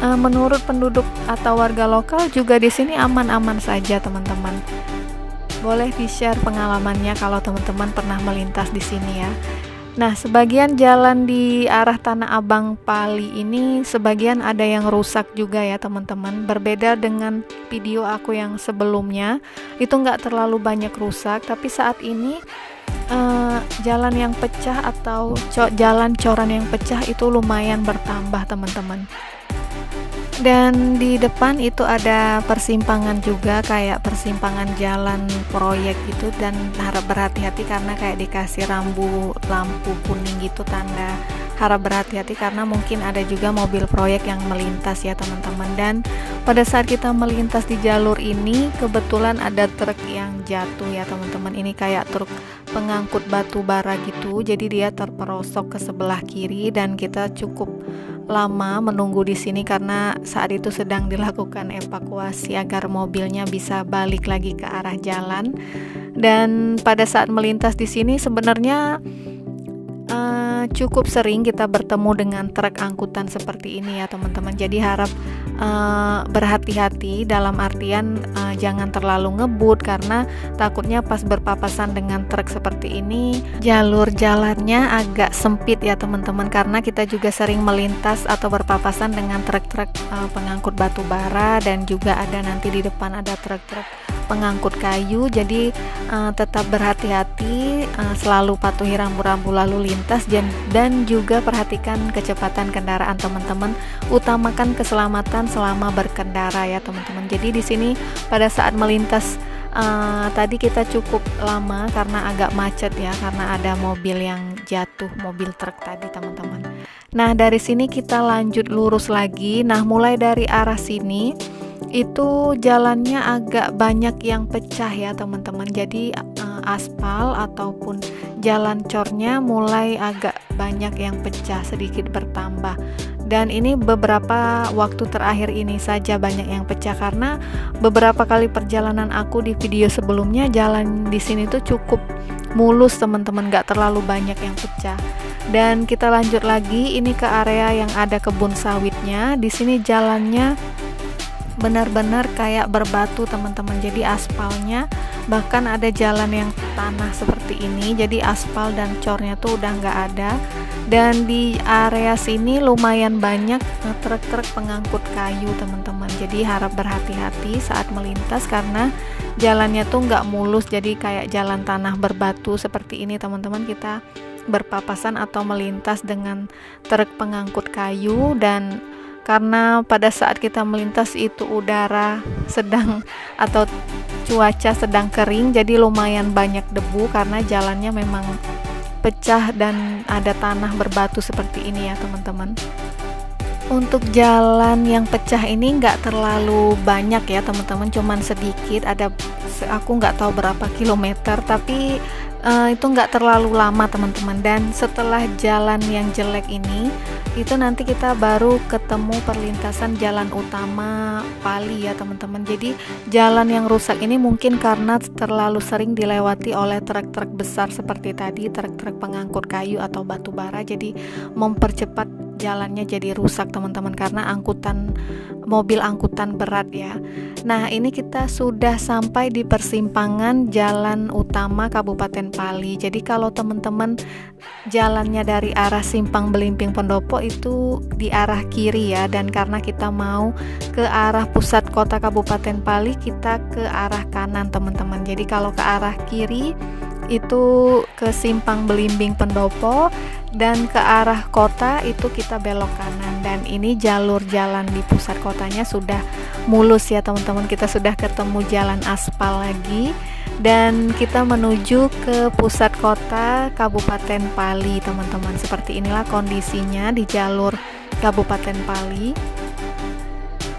menurut penduduk atau warga lokal juga di sini aman-aman saja teman-teman. Boleh di-share pengalamannya kalau teman-teman pernah melintas di sini ya. Nah, sebagian jalan di arah Tanah Abang Pali ini sebagian ada yang rusak juga ya teman-teman. Berbeda dengan video aku yang sebelumnya, itu nggak terlalu banyak rusak, tapi saat ini jalan yang pecah atau jalan coran yang pecah itu lumayan bertambah teman-teman. Dan di depan itu ada persimpangan juga, kayak persimpangan jalan proyek gitu, dan harap berhati-hati karena kayak dikasih lampu kuning gitu, tanda harap berhati-hati karena mungkin ada juga mobil proyek yang melintas ya teman-teman. Dan pada saat kita melintas di jalur ini kebetulan ada truk yang jatuh ya teman-teman. Ini kayak truk pengangkut batu bara gitu, jadi dia terperosok ke sebelah kiri dan kita cukup lama menunggu di sini karena saat itu sedang dilakukan evakuasi agar mobilnya bisa balik lagi ke arah jalan. Dan pada saat melintas di sini sebenarnya cukup sering kita bertemu dengan truk angkutan seperti ini ya teman-teman. Jadi harap berhati-hati dalam artian jangan terlalu ngebut karena takutnya pas berpapasan dengan truk seperti ini jalur jalannya agak sempit ya teman-teman, karena kita juga sering melintas atau berpapasan dengan truk-truk pengangkut batu bara, dan juga ada nanti di depan ada truk-truk pengangkut kayu. Jadi tetap berhati-hati, selalu patuhi rambu-rambu lalu lintas, dan juga perhatikan kecepatan kendaraan teman-teman. Utamakan keselamatan selama berkendara ya teman-teman. Jadi di sini pada saat melintas tadi kita cukup lama karena agak macet ya, karena ada mobil yang jatuh, mobil truk tadi teman-teman. Nah dari sini kita lanjut lurus lagi. Nah mulai dari arah sini itu jalannya agak banyak yang pecah ya teman-teman. Jadi aspal ataupun jalan cornya mulai agak banyak yang pecah, sedikit bertambah. Dan ini beberapa waktu terakhir ini saja banyak yang pecah, karena beberapa kali perjalanan aku di video sebelumnya jalan di sini tuh cukup mulus teman-teman, gak terlalu banyak yang pecah. Dan kita lanjut lagi ini ke area yang ada kebun sawitnya. Di sini jalannya benar-benar kayak berbatu teman-teman, jadi aspalnya bahkan ada jalan yang tanah seperti ini, jadi aspal dan cornya tuh udah nggak ada. Dan di area sini lumayan banyak truk-truk pengangkut kayu teman-teman, jadi harap berhati-hati saat melintas karena jalannya tuh nggak mulus, jadi kayak jalan tanah berbatu seperti ini teman-teman. Kita berpapasan atau melintas dengan truk pengangkut kayu, dan karena pada saat kita melintas itu udara sedang atau cuaca sedang kering, jadi lumayan banyak debu karena jalannya memang pecah dan ada tanah berbatu seperti ini ya teman-teman. Untuk jalan yang pecah ini nggak terlalu banyak ya teman-teman, cuman sedikit, ada aku nggak tahu berapa kilometer, tapi itu nggak terlalu lama teman-teman. Dan setelah jalan yang jelek ini itu nanti kita baru ketemu perlintasan jalan utama Pali ya teman-teman. Jadi jalan yang rusak ini mungkin karena terlalu sering dilewati oleh truk-truk besar seperti tadi, truk-truk pengangkut kayu atau batu bara, jadi mempercepat jalannya jadi rusak teman-teman karena mobil angkutan berat ya. Nah ini kita sudah sampai di persimpangan jalan utama Kabupaten Pali. Jadi kalau teman-teman jalannya dari arah Simpang Belimbing Pendopo itu di arah kiri ya, dan karena kita mau ke arah pusat kota Kabupaten Pali kita ke arah kanan teman-teman. Jadi kalau ke arah kiri itu ke Simpang Belimbing Pendopo, dan ke arah kota itu kita belok kanan. Dan ini jalur jalan di pusat kotanya sudah mulus ya teman-teman, kita sudah ketemu jalan aspal lagi dan kita menuju ke pusat kota Kabupaten Pali teman-teman. Seperti inilah kondisinya di jalur Kabupaten Pali.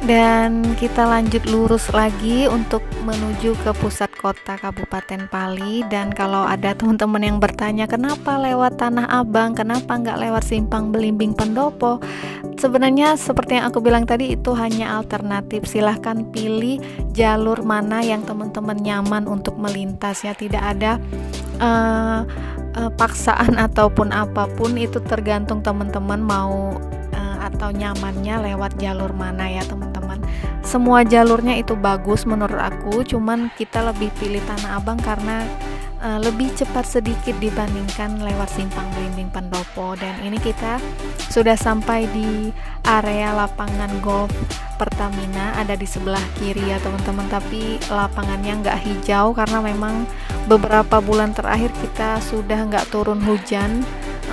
Dan kita lanjut lurus lagi untuk menuju ke pusat kota Kabupaten Pali. Dan kalau ada teman-teman yang bertanya kenapa lewat Tanah Abang, kenapa nggak lewat Simpang Belimbing Pendopo, sebenarnya seperti yang aku bilang tadi itu hanya alternatif. Silahkan pilih jalur mana yang teman-teman nyaman untuk melintas ya, tidak ada paksaan ataupun apapun, itu tergantung teman-teman mau atau nyamannya lewat jalur mana ya teman-teman. Semua jalurnya itu bagus menurut aku, cuman kita lebih pilih Tanah Abang karena lebih cepat sedikit dibandingkan lewat Simpang Belimbing Pendopo. Dan ini kita sudah sampai di area lapangan golf Pertamina, ada di sebelah kiri ya teman-teman, tapi lapangannya nggak hijau karena memang beberapa bulan terakhir kita sudah nggak turun hujan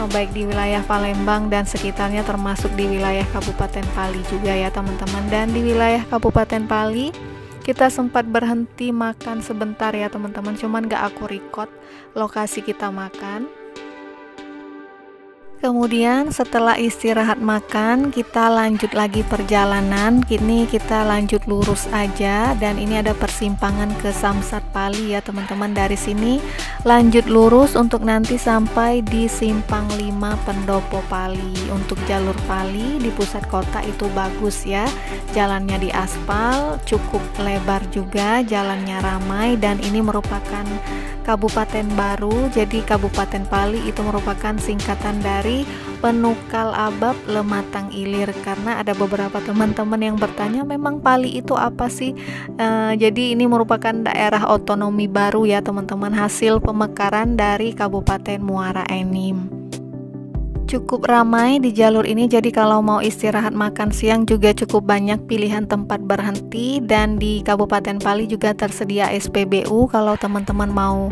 baik di wilayah Palembang dan sekitarnya, termasuk di wilayah Kabupaten Pali juga ya teman-teman. Dan di wilayah Kabupaten Pali kita sempat berhenti makan sebentar ya teman-teman, cuman gak aku record lokasi kita makan. Kemudian setelah istirahat makan, kita lanjut lagi perjalanan. Kini kita lanjut lurus aja, dan ini ada persimpangan ke Samsat Pali ya teman-teman. Dari sini lanjut lurus untuk nanti sampai di Simpang 5 Pendopo Pali. Untuk jalur Pali di pusat kota itu bagus ya, jalannya di aspal, cukup lebar juga, jalannya ramai, dan ini merupakan kabupaten baru. Jadi Kabupaten Pali itu merupakan singkatan dari Penukal Abab Lematang Ilir, karena ada beberapa teman-teman yang bertanya memang Pali itu apa sih. Jadi ini merupakan daerah otonomi baru ya teman-teman, hasil pemekaran dari Kabupaten Muara Enim. Cukup ramai di jalur ini, jadi kalau mau istirahat makan siang juga cukup banyak pilihan tempat berhenti. Dan di Kabupaten Pali juga tersedia SPBU kalau teman-teman mau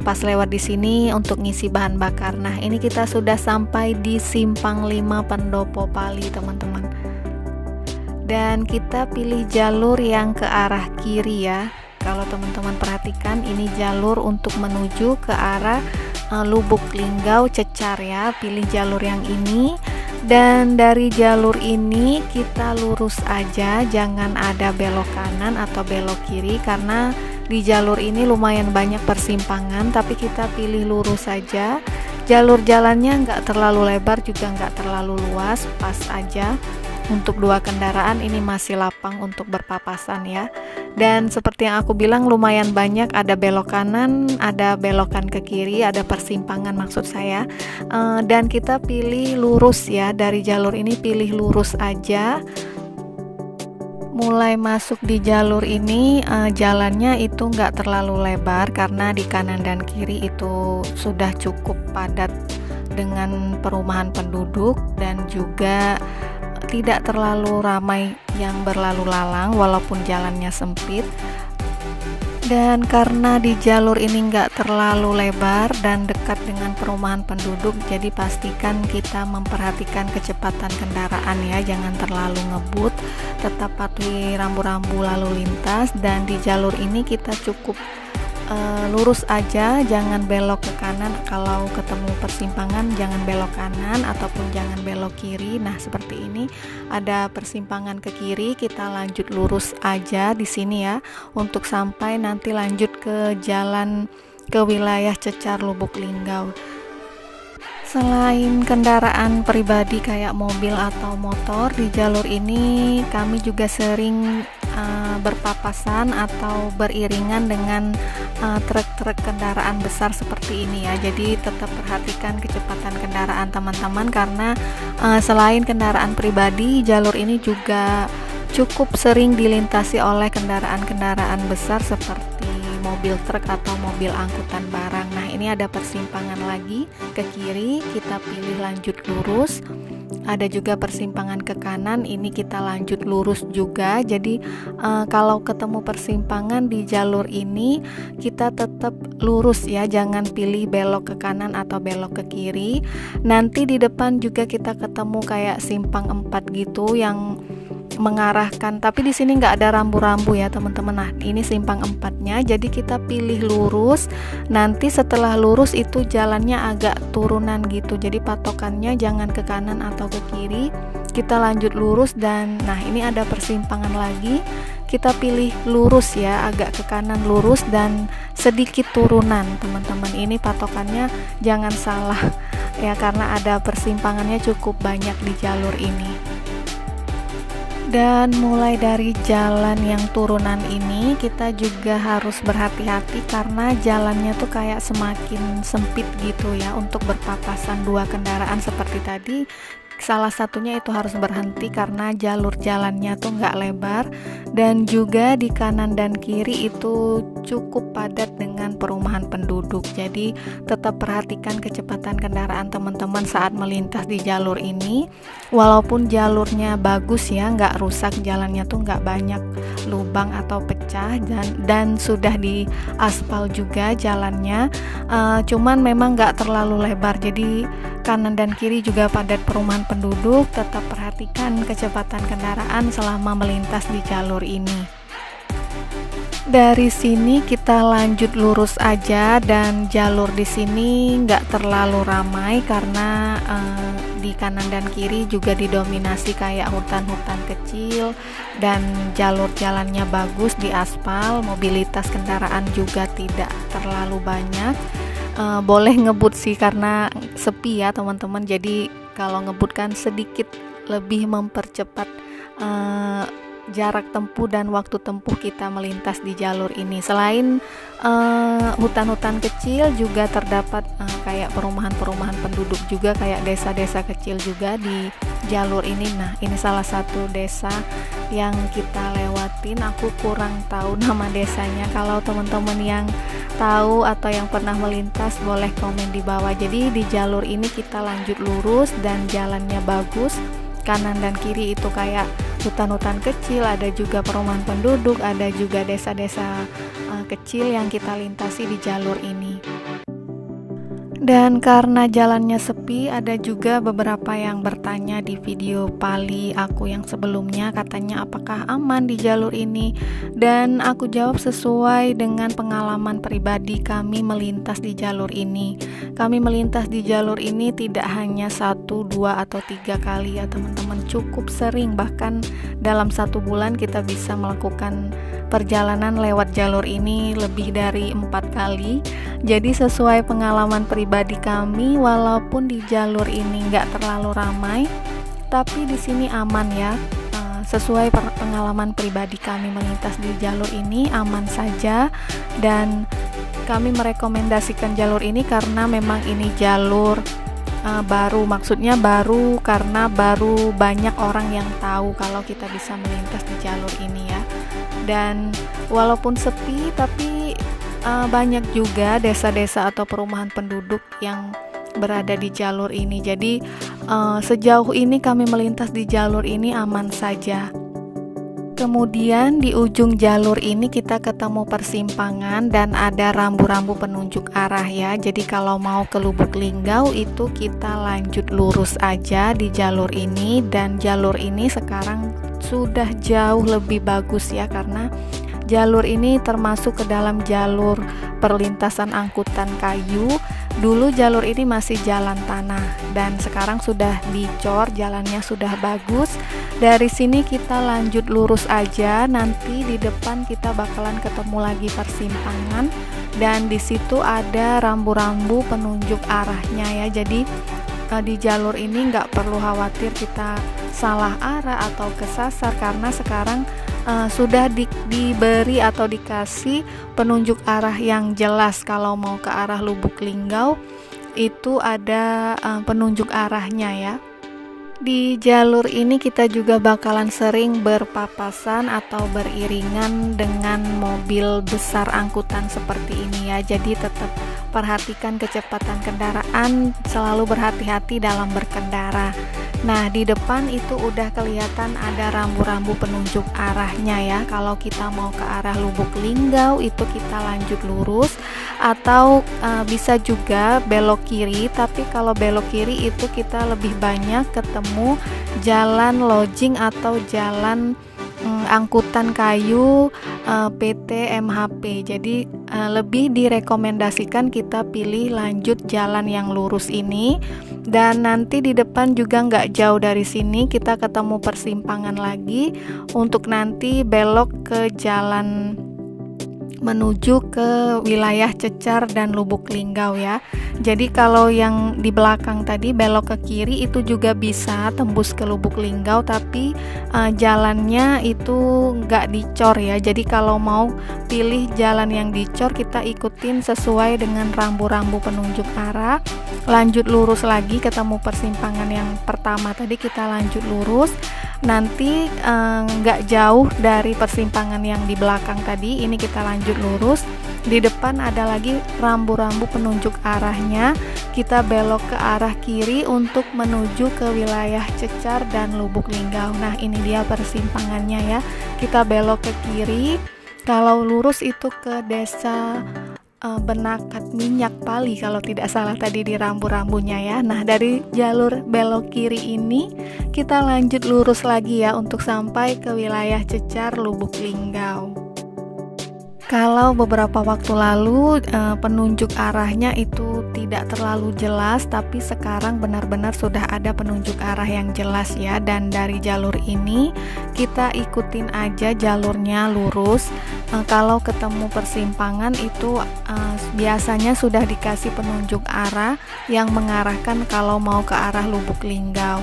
pas lewat di sini untuk ngisi bahan bakar. Nah, ini kita sudah sampai di Simpang 5 Pendopo Pali teman-teman. Dan kita pilih jalur yang ke arah kiri ya. Kalau teman-teman perhatikan, ini jalur untuk menuju ke arah Lubuk Linggau Cecar ya. Pilih jalur yang ini, dan dari jalur ini kita lurus aja, jangan ada belok kanan atau belok kiri, karena di jalur ini lumayan banyak persimpangan. Tapi kita pilih lurus saja. Jalur jalannya nggak terlalu lebar juga nggak terlalu luas, pas aja. Untuk 2 kendaraan ini masih lapang untuk berpapasan ya. Dan seperti yang aku bilang, lumayan banyak, ada belok kanan, ada belokan ke kiri, ada persimpangan maksud saya. Dan kita pilih lurus ya, dari jalur ini pilih lurus aja. Mulai masuk di jalur ini jalannya itu nggak terlalu lebar, karena di kanan dan kiri itu sudah cukup padat dengan perumahan penduduk, dan juga tidak terlalu ramai yang berlalu lalang walaupun jalannya sempit. Dan karena di jalur ini nggak terlalu lebar dan dekat dengan perumahan penduduk, jadi pastikan kita memperhatikan kecepatan kendaraan ya, jangan terlalu ngebut, tetap patuhi rambu-rambu lalu lintas. Dan di jalur ini kita cukup lurus aja, jangan belok ke kanan. Kalau ketemu persimpangan jangan belok kanan ataupun jangan belok kiri. Nah, seperti ini ada persimpangan ke kiri, kita lanjut lurus aja di sini ya, untuk sampai nanti lanjut ke jalan ke wilayah Cecar Lubuk Linggau. Selain kendaraan pribadi kayak mobil atau motor, di jalur ini kami juga sering berpapasan atau beriringan dengan truk-truk kendaraan besar seperti ini ya. Jadi tetap perhatikan kecepatan kendaraan teman-teman, karena selain kendaraan pribadi, jalur ini juga cukup sering dilintasi oleh kendaraan-kendaraan besar seperti mobil truk atau mobil angkutan barang. Nah, ini ada persimpangan lagi ke kiri, kita pilih lanjut lurus. Ada juga persimpangan ke kanan, ini kita lanjut lurus juga. Jadi kalau ketemu persimpangan di jalur ini kita tetap lurus ya, jangan pilih belok ke kanan atau belok ke kiri. Nanti di depan juga kita ketemu kayak simpang 4 gitu yang mengarahkan, tapi di sini nggak ada rambu-rambu ya teman-teman. Nah, ini simpang 4-nya, jadi kita pilih lurus. Nanti setelah lurus itu jalannya agak turunan gitu, jadi patokannya jangan ke kanan atau ke kiri, kita lanjut lurus. Dan nah, ini ada persimpangan lagi, kita pilih lurus ya, agak ke kanan lurus dan sedikit turunan teman-teman. Ini patokannya jangan salah ya, karena ada persimpangannya cukup banyak di jalur ini. Dan mulai dari jalan yang turunan ini kita juga harus berhati-hati, karena jalannya tuh kayak semakin sempit gitu ya untuk berpapasan 2 kendaraan seperti tadi. salah satunya itu harus berhenti karena jalur jalannya tuh nggak lebar, dan juga di kanan dan kiri itu cukup padat dengan perumahan penduduk. Jadi tetap perhatikan kecepatan kendaraan teman-teman saat melintas di jalur ini. Walaupun jalurnya bagus ya, nggak rusak, jalannya tuh nggak banyak lubang atau pecah, dan sudah di aspal juga jalannya, cuman memang nggak terlalu lebar. Jadi kanan dan kiri juga padat perumahan penduduk. Tetap perhatikan kecepatan kendaraan selama melintas di jalur ini. Dari sini kita lanjut lurus aja, dan jalur di sini nggak terlalu ramai karena di kanan dan kiri juga didominasi kayak hutan-hutan kecil, dan jalur jalannya bagus di aspal. Mobilitas kendaraan juga tidak terlalu banyak. Boleh ngebut sih karena sepi ya teman-teman, jadi kalau ngebut kan sedikit lebih mempercepat jarak tempuh dan waktu tempuh kita melintas di jalur ini. Selain hutan-hutan kecil juga terdapat kayak perumahan-perumahan penduduk juga, kayak desa-desa kecil juga di jalur ini. Nah, ini salah satu desa yang kita lewatin. Aku kurang tahu nama desanya. Kalau teman-teman yang tahu atau yang pernah melintas boleh komen di bawah. Jadi di jalur ini kita lanjut lurus dan jalannya bagus. Kanan dan kiri itu kayak hutan-hutan kecil, ada juga perumahan penduduk, ada juga desa-desa kecil yang kita lintasi di jalur ini. Dan karena jalannya sepi, ada juga beberapa yang bertanya di video Pali aku yang sebelumnya, katanya apakah aman di jalur ini, dan aku jawab sesuai dengan pengalaman pribadi kami melintas di jalur ini. Kami melintas di jalur ini tidak hanya 1, 2, atau 3 kali ya teman-teman, cukup sering, bahkan dalam 1 bulan kita bisa melakukan perjalanan lewat jalur ini lebih dari 4 kali. Jadi sesuai pengalaman pribadi kami, walaupun di jalur ini nggak terlalu ramai, tapi di sini aman ya. Sesuai pengalaman pribadi kami melintas di jalur ini aman saja, dan kami merekomendasikan jalur ini karena memang ini jalur baru. Maksudnya baru karena baru banyak orang yang tahu kalau kita bisa melintas di jalur ini ya. Dan walaupun sepi, tapi banyak juga desa-desa atau perumahan penduduk yang berada di jalur ini. Jadi sejauh ini kami melintas di jalur ini aman saja. Kemudian di ujung jalur ini kita ketemu persimpangan dan ada rambu-rambu penunjuk arah ya. Jadi kalau mau ke Lubuk Linggau itu kita lanjut lurus aja di jalur ini, dan jalur ini sekarang sudah jauh lebih bagus ya, karena jalur ini termasuk ke dalam jalur perlintasan angkutan kayu. Dulu jalur ini masih jalan tanah, dan sekarang sudah dicor, jalannya sudah bagus. Dari sini kita lanjut lurus aja, nanti di depan kita bakalan ketemu lagi persimpangan, dan di situ ada rambu-rambu penunjuk arahnya ya. Jadi di jalur ini nggak perlu khawatir kita salah arah atau kesasar, karena sekarang sudah diberi atau dikasih penunjuk arah yang jelas. Kalau mau ke arah Lubuk Linggau itu ada penunjuk arahnya ya. Di jalur ini kita juga bakalan sering berpapasan atau beriringan dengan mobil besar angkutan seperti ini ya. Jadi tetap perhatikan kecepatan kendaraan, selalu berhati-hati dalam berkendara. Nah, di depan itu udah kelihatan ada rambu-rambu penunjuk arahnya ya. Kalau kita mau ke arah Lubuk Linggau itu kita lanjut lurus, atau bisa juga belok kiri. Tapi kalau belok kiri itu kita lebih banyak ketemu jalan lodging atau jalan angkutan kayu PT MHP. Jadi lebih direkomendasikan kita pilih lanjut jalan yang lurus ini. Dan nanti di depan juga nggak jauh dari sini kita ketemu persimpangan lagi untuk nanti belok ke jalan menuju ke wilayah Cecar dan Lubuk Linggau ya. Jadi kalau yang di belakang tadi belok ke kiri itu juga bisa tembus ke Lubuk Linggau, tapi jalannya itu nggak dicor ya. Jadi kalau mau pilih jalan yang dicor, kita ikutin sesuai dengan rambu-rambu penunjuk arah, lanjut lurus lagi ketemu persimpangan yang pertama tadi, kita lanjut lurus. Nanti nggak jauh dari persimpangan yang di belakang tadi, ini kita lanjut lurus. Di depan ada lagi rambu-rambu penunjuk arahnya, kita belok ke arah kiri untuk menuju ke wilayah Cecar dan Lubuk Linggau. Nah ini dia persimpangannya ya, kita belok ke kiri. Kalau lurus itu ke desa Benakat Minyak Pali kalau tidak salah tadi di rambu-rambunya ya. Nah dari jalur belok kiri ini kita lanjut lurus lagi ya untuk sampai ke wilayah Cecar Lubuk Linggau. Kalau beberapa waktu lalu penunjuk arahnya itu tidak terlalu jelas, tapi sekarang benar-benar sudah ada penunjuk arah yang jelas ya. Dan dari jalur ini kita ikutin aja jalurnya lurus. Kalau ketemu persimpangan itu biasanya sudah dikasih penunjuk arah yang mengarahkan kalau mau ke arah Lubuk Linggau.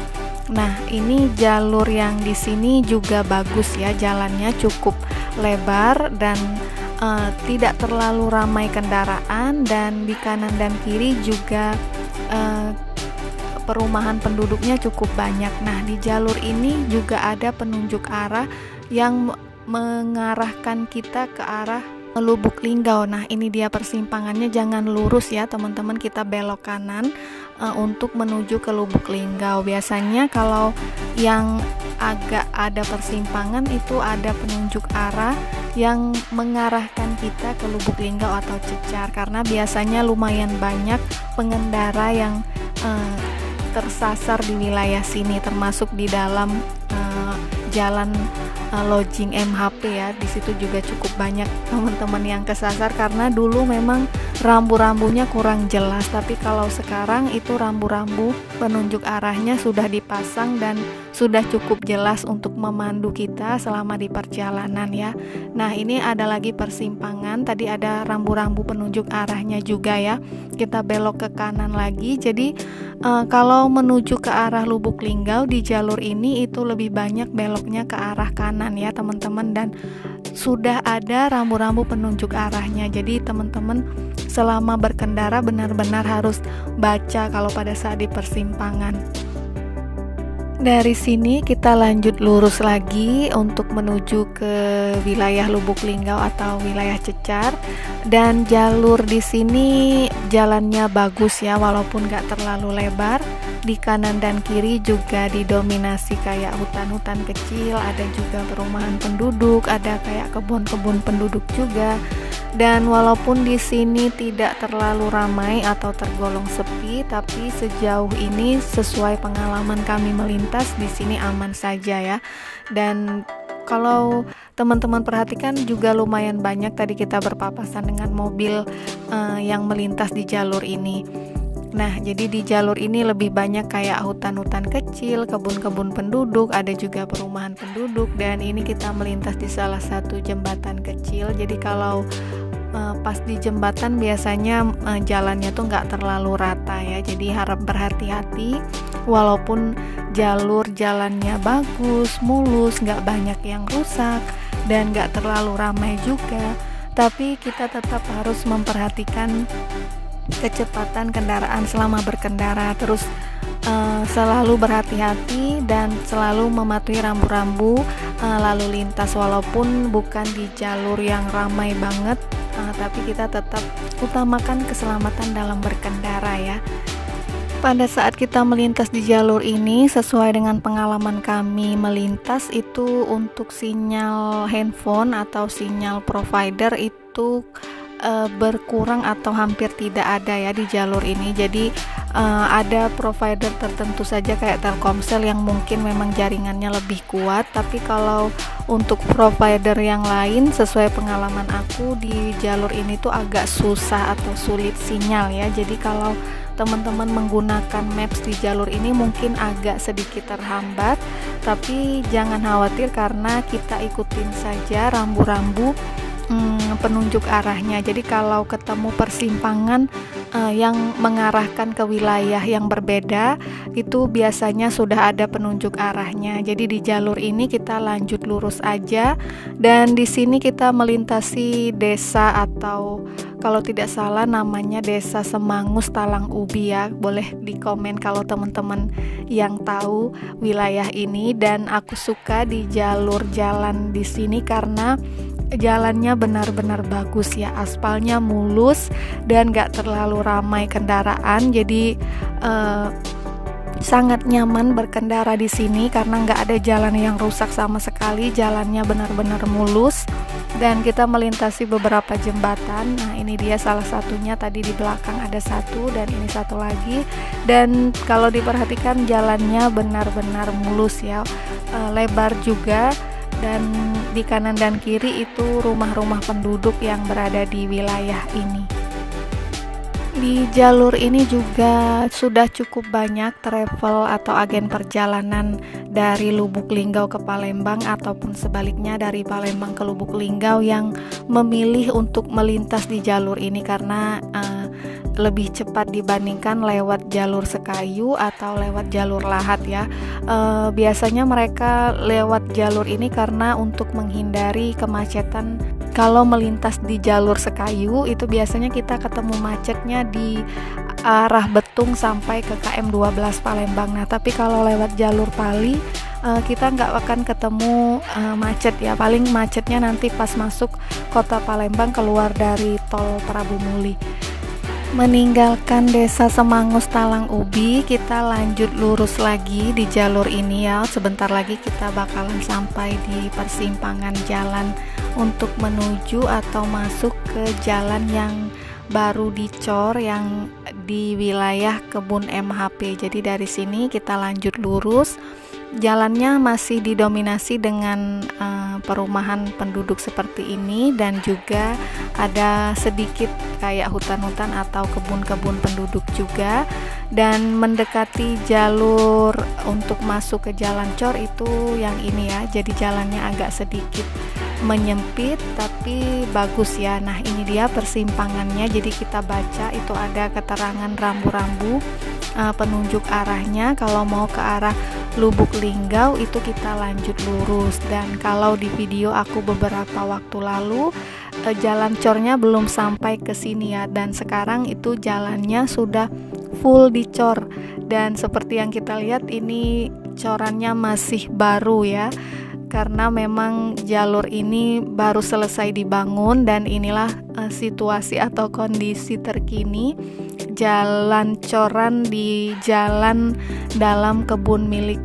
Nah ini jalur yang di sini juga bagus ya, jalannya cukup lebar dan tidak terlalu ramai kendaraan, dan di kanan dan kiri juga perumahan penduduknya cukup banyak. Nah di jalur ini juga ada penunjuk arah yang mengarahkan kita ke arah Lubuk Linggau. Nah ini dia persimpangannya, jangan lurus ya teman-teman, kita belok kanan untuk menuju ke Lubuk Linggau. Biasanya kalau yang agak ada persimpangan itu ada penunjuk arah yang mengarahkan kita ke Lubuk Linggau atau Cecar, karena biasanya lumayan banyak pengendara yang tersasar di wilayah sini, termasuk di dalam jalan lodging MHP ya. Di situ juga cukup banyak teman-teman yang kesasar karena dulu memang rambu-rambunya kurang jelas, tapi kalau sekarang itu rambu-rambu penunjuk arahnya sudah dipasang dan sudah cukup jelas untuk memandu kita selama di perjalanan ya. Nah ini ada lagi persimpangan, tadi ada rambu-rambu penunjuk arahnya juga ya, kita belok ke kanan lagi. Jadi kalau menuju ke arah Lubuk Linggau di jalur ini itu lebih banyak beloknya ke arah kanan ya teman-teman, dan sudah ada rambu-rambu penunjuk arahnya. Jadi teman-teman selama berkendara benar-benar harus baca kalau pada saat di persimpangan. Dari sini kita lanjut lurus lagi untuk menuju ke wilayah Lubuk Linggau atau wilayah Cecar, dan jalur di sini jalannya bagus ya, walaupun gak terlalu lebar. Di kanan dan kiri juga didominasi kayak hutan-hutan kecil, ada juga perumahan penduduk, ada kayak kebun-kebun penduduk juga. Dan walaupun di sini tidak terlalu ramai atau tergolong sepi, tapi sejauh ini sesuai pengalaman kami melintas di sini aman saja ya. Dan kalau teman-teman perhatikan juga lumayan banyak tadi kita berpapasan dengan mobil yang melintas di jalur ini. Nah, jadi di jalur ini lebih banyak kayak hutan-hutan kecil, kebun-kebun penduduk, ada juga perumahan penduduk, dan ini kita melintas di salah satu jembatan kecil. Jadi kalau pas di jembatan biasanya jalannya tuh nggak terlalu rata ya, jadi harap berhati-hati. Walaupun jalur jalannya bagus, mulus, nggak banyak yang rusak dan nggak terlalu ramai juga, tapi kita tetap harus memperhatikan kecepatan kendaraan selama berkendara, terus selalu berhati-hati dan selalu mematuhi rambu-rambu lalu lintas. Walaupun bukan di jalur yang ramai banget, tapi kita tetap utamakan keselamatan dalam berkendara ya. Pada saat kita melintas di jalur ini, sesuai dengan pengalaman kami melintas itu untuk sinyal handphone atau sinyal provider itu berkurang atau hampir tidak ada ya di jalur ini. Jadi ada provider tertentu saja kayak Telkomsel yang mungkin memang jaringannya lebih kuat, tapi kalau untuk provider yang lain sesuai pengalaman aku di jalur ini tuh agak susah atau sulit sinyal ya. Jadi kalau teman-teman menggunakan maps di jalur ini mungkin agak sedikit terhambat, tapi jangan khawatir karena kita ikutin saja rambu-rambu penunjuk arahnya. Jadi kalau ketemu persimpangan yang mengarahkan ke wilayah yang berbeda, itu biasanya sudah ada penunjuk arahnya. Jadi di jalur ini kita lanjut lurus aja, dan di sini kita melintasi desa, atau kalau tidak salah namanya Desa Semangus Talang Ubi ya. Boleh di komen kalau teman-teman yang tahu wilayah ini. Dan aku suka di jalur jalan di sini karena jalannya benar-benar bagus ya, aspalnya mulus dan gak terlalu ramai kendaraan. Jadi sangat nyaman berkendara di sini karena nggak ada jalan yang rusak sama sekali, jalannya benar-benar mulus. Dan kita melintasi beberapa jembatan. Nah ini dia salah satunya, tadi di belakang ada satu dan ini satu lagi. Dan kalau diperhatikan jalannya benar-benar mulus ya, lebar juga. Dan di kanan dan kiri itu rumah-rumah penduduk yang berada di wilayah ini. Di jalur ini juga sudah cukup banyak travel atau agen perjalanan dari Lubuk Linggau ke Palembang ataupun sebaliknya dari Palembang ke Lubuk Linggau yang memilih untuk melintas di jalur ini karena lebih cepat dibandingkan lewat jalur Sekayu atau lewat jalur Lahat ya. Biasanya mereka lewat jalur ini karena untuk menghindari kemacetan. Kalau melintas di jalur Sekayu itu biasanya kita ketemu macetnya di arah Betung sampai ke KM 12 Palembang. Nah tapi kalau lewat jalur Pali kita nggak akan ketemu macet ya, paling macetnya nanti pas masuk kota Palembang keluar dari tol Prabu Muli. Meninggalkan Desa Semangus Talang Ubi, kita lanjut lurus lagi di jalur ini ya. Sebentar lagi kita bakalan sampai di persimpangan jalan untuk menuju atau masuk ke jalan yang baru dicor yang di wilayah Kebun MHP. Jadi dari sini kita lanjut lurus. Jalannya masih didominasi dengan perumahan penduduk seperti ini, dan juga ada sedikit kayak hutan-hutan atau kebun-kebun penduduk juga. Dan mendekati jalur untuk masuk ke jalan cor itu yang ini ya, jadi jalannya agak sedikit menyempit tapi bagus ya. Nah ini dia persimpangannya, jadi kita baca itu ada keterangan rambu-rambu penunjuk arahnya. Kalau mau ke arah Lubuk Linggau itu kita lanjut lurus. Dan kalau di video aku beberapa waktu lalu jalan cornya belum sampai ke sini ya, dan sekarang itu jalannya sudah full dicor. Dan seperti yang kita lihat ini corannya masih baru ya, karena memang jalur ini baru selesai dibangun. Dan inilah situasi atau kondisi terkini jalan coran di jalan dalam kebun milik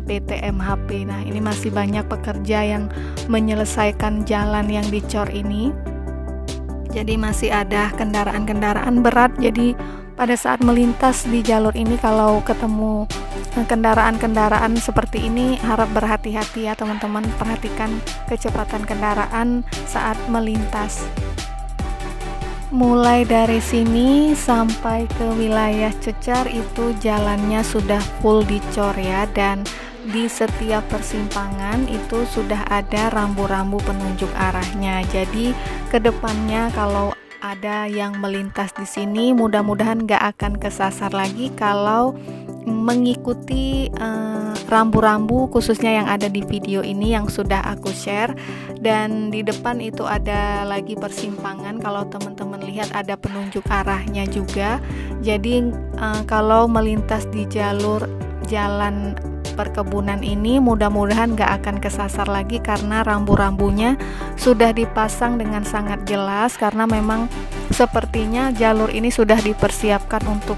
PT MHP. Nah ini masih banyak pekerja yang menyelesaikan jalan yang dicor ini, jadi masih ada kendaraan-kendaraan berat. Jadi pada saat melintas di jalur ini kalau ketemu kendaraan-kendaraan seperti ini harap berhati-hati ya teman-teman, perhatikan kecepatan kendaraan saat melintas. Mulai dari sini sampai ke wilayah Cecar itu jalannya sudah full dicor ya, dan di setiap persimpangan itu sudah ada rambu-rambu penunjuk arahnya. Jadi kedepannya kalau ada yang melintas di sini mudah-mudahan gak akan kesasar lagi kalau mengikuti rambu-rambu khususnya yang ada di video ini yang sudah aku share. Dan di depan itu ada lagi persimpangan, kalau teman-teman lihat ada penunjuk arahnya juga. Jadi kalau melintas di jalur jalan perkebunan ini mudah-mudahan gak akan kesasar lagi karena rambu-rambunya sudah dipasang dengan sangat jelas, karena memang sepertinya jalur ini sudah dipersiapkan untuk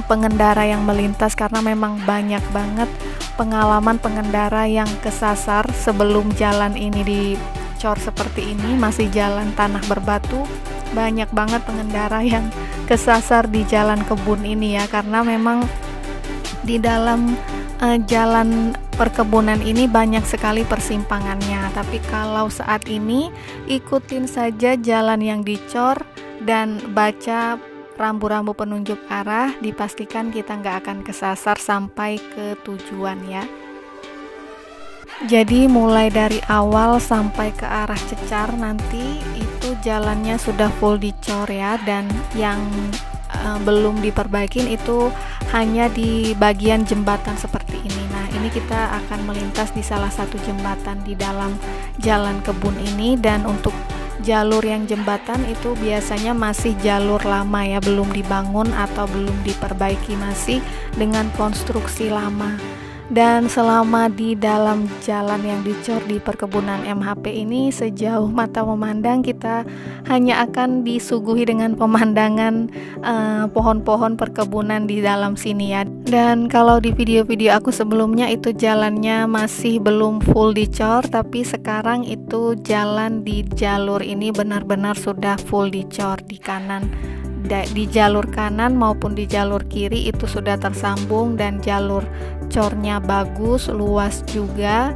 pengendara yang melintas, karena memang banyak banget pengalaman pengendara yang kesasar sebelum jalan ini dicor seperti ini, masih jalan tanah berbatu. Banyak banget pengendara yang kesasar di jalan kebun ini ya, karena memang di dalam jalan perkebunan ini banyak sekali persimpangannya. Tapi kalau saat ini ikutin saja jalan yang dicor dan baca rambu-rambu penunjuk arah, dipastikan kita nggak akan kesasar sampai ke tujuan ya. Jadi mulai dari awal sampai ke arah Cecar nanti itu jalannya sudah full dicor ya, dan yang belum diperbaikin itu hanya di bagian jembatan seperti ini. Nah, ini kita akan melintas di salah satu jembatan di dalam jalan kebun ini, dan untuk jalur yang jembatan itu biasanya masih jalur lama ya, belum dibangun atau belum diperbaiki, masih dengan konstruksi lama. Dan selama di dalam jalan yang dicor di perkebunan MHP ini, sejauh mata memandang kita hanya akan disuguhi dengan pemandangan pohon-pohon perkebunan di dalam sini ya. Dan kalau di video-video aku sebelumnya itu jalannya masih belum full dicor, tapi sekarang itu jalan di jalur ini benar-benar sudah full dicor. Di jalur kanan maupun di jalur kiri itu sudah tersambung, dan jalur cornya bagus, luas juga,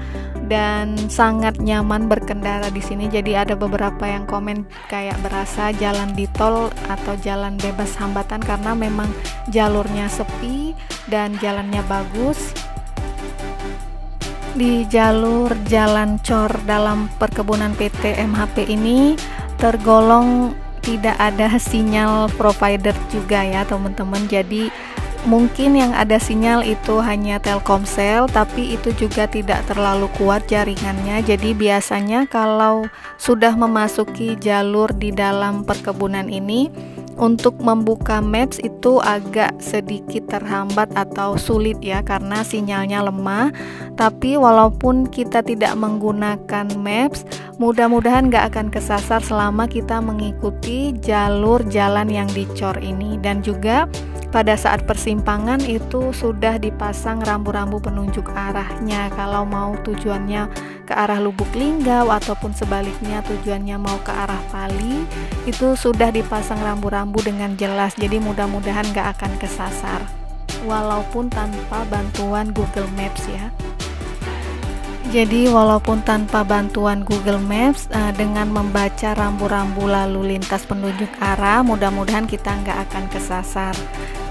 dan sangat nyaman berkendara di sini. Jadi ada beberapa yang komen kayak berasa jalan di tol atau jalan bebas hambatan karena memang jalurnya sepi dan jalannya bagus. Di jalur jalan cor dalam perkebunan PT MHP ini tergolong tidak ada sinyal provider juga ya teman-teman. Jadi mungkin yang ada sinyal itu hanya Telkomsel, tapi itu juga tidak terlalu kuat jaringannya. Jadi biasanya kalau sudah memasuki jalur di dalam perkebunan ini, untuk membuka maps itu agak sedikit terhambat atau sulit ya, karena sinyalnya lemah. Tapi walaupun kita tidak menggunakan maps, mudah-mudahan gak akan kesasar selama kita mengikuti jalur jalan yang dicor ini. Dan juga pada saat persimpangan itu sudah dipasang rambu-rambu penunjuk arahnya. Kalau mau tujuannya ke arah Lubuk Linggau ataupun sebaliknya tujuannya mau ke arah Pali, itu sudah dipasang rambu-rambu dengan jelas. Jadi mudah-mudahan gak akan kesasar walaupun tanpa bantuan Google Maps ya. Jadi walaupun tanpa bantuan Google Maps, dengan membaca rambu-rambu lalu lintas penunjuk arah, mudah-mudahan kita nggak akan kesasar.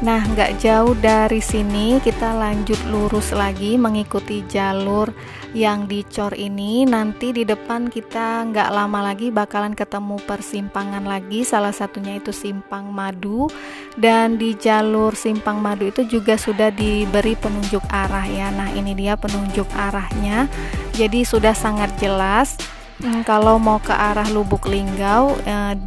Nah, nggak jauh dari sini kita lanjut lurus lagi mengikuti jalur yang dicor ini. Nanti di depan kita nggak lama lagi bakalan ketemu persimpangan lagi, salah satunya itu Simpang Madu. Dan di jalur Simpang Madu itu juga sudah diberi penunjuk arah ya. Nah, ini dia penunjuk arahnya. Jadi sudah sangat jelas. Kalau mau ke arah Lubuk Linggau,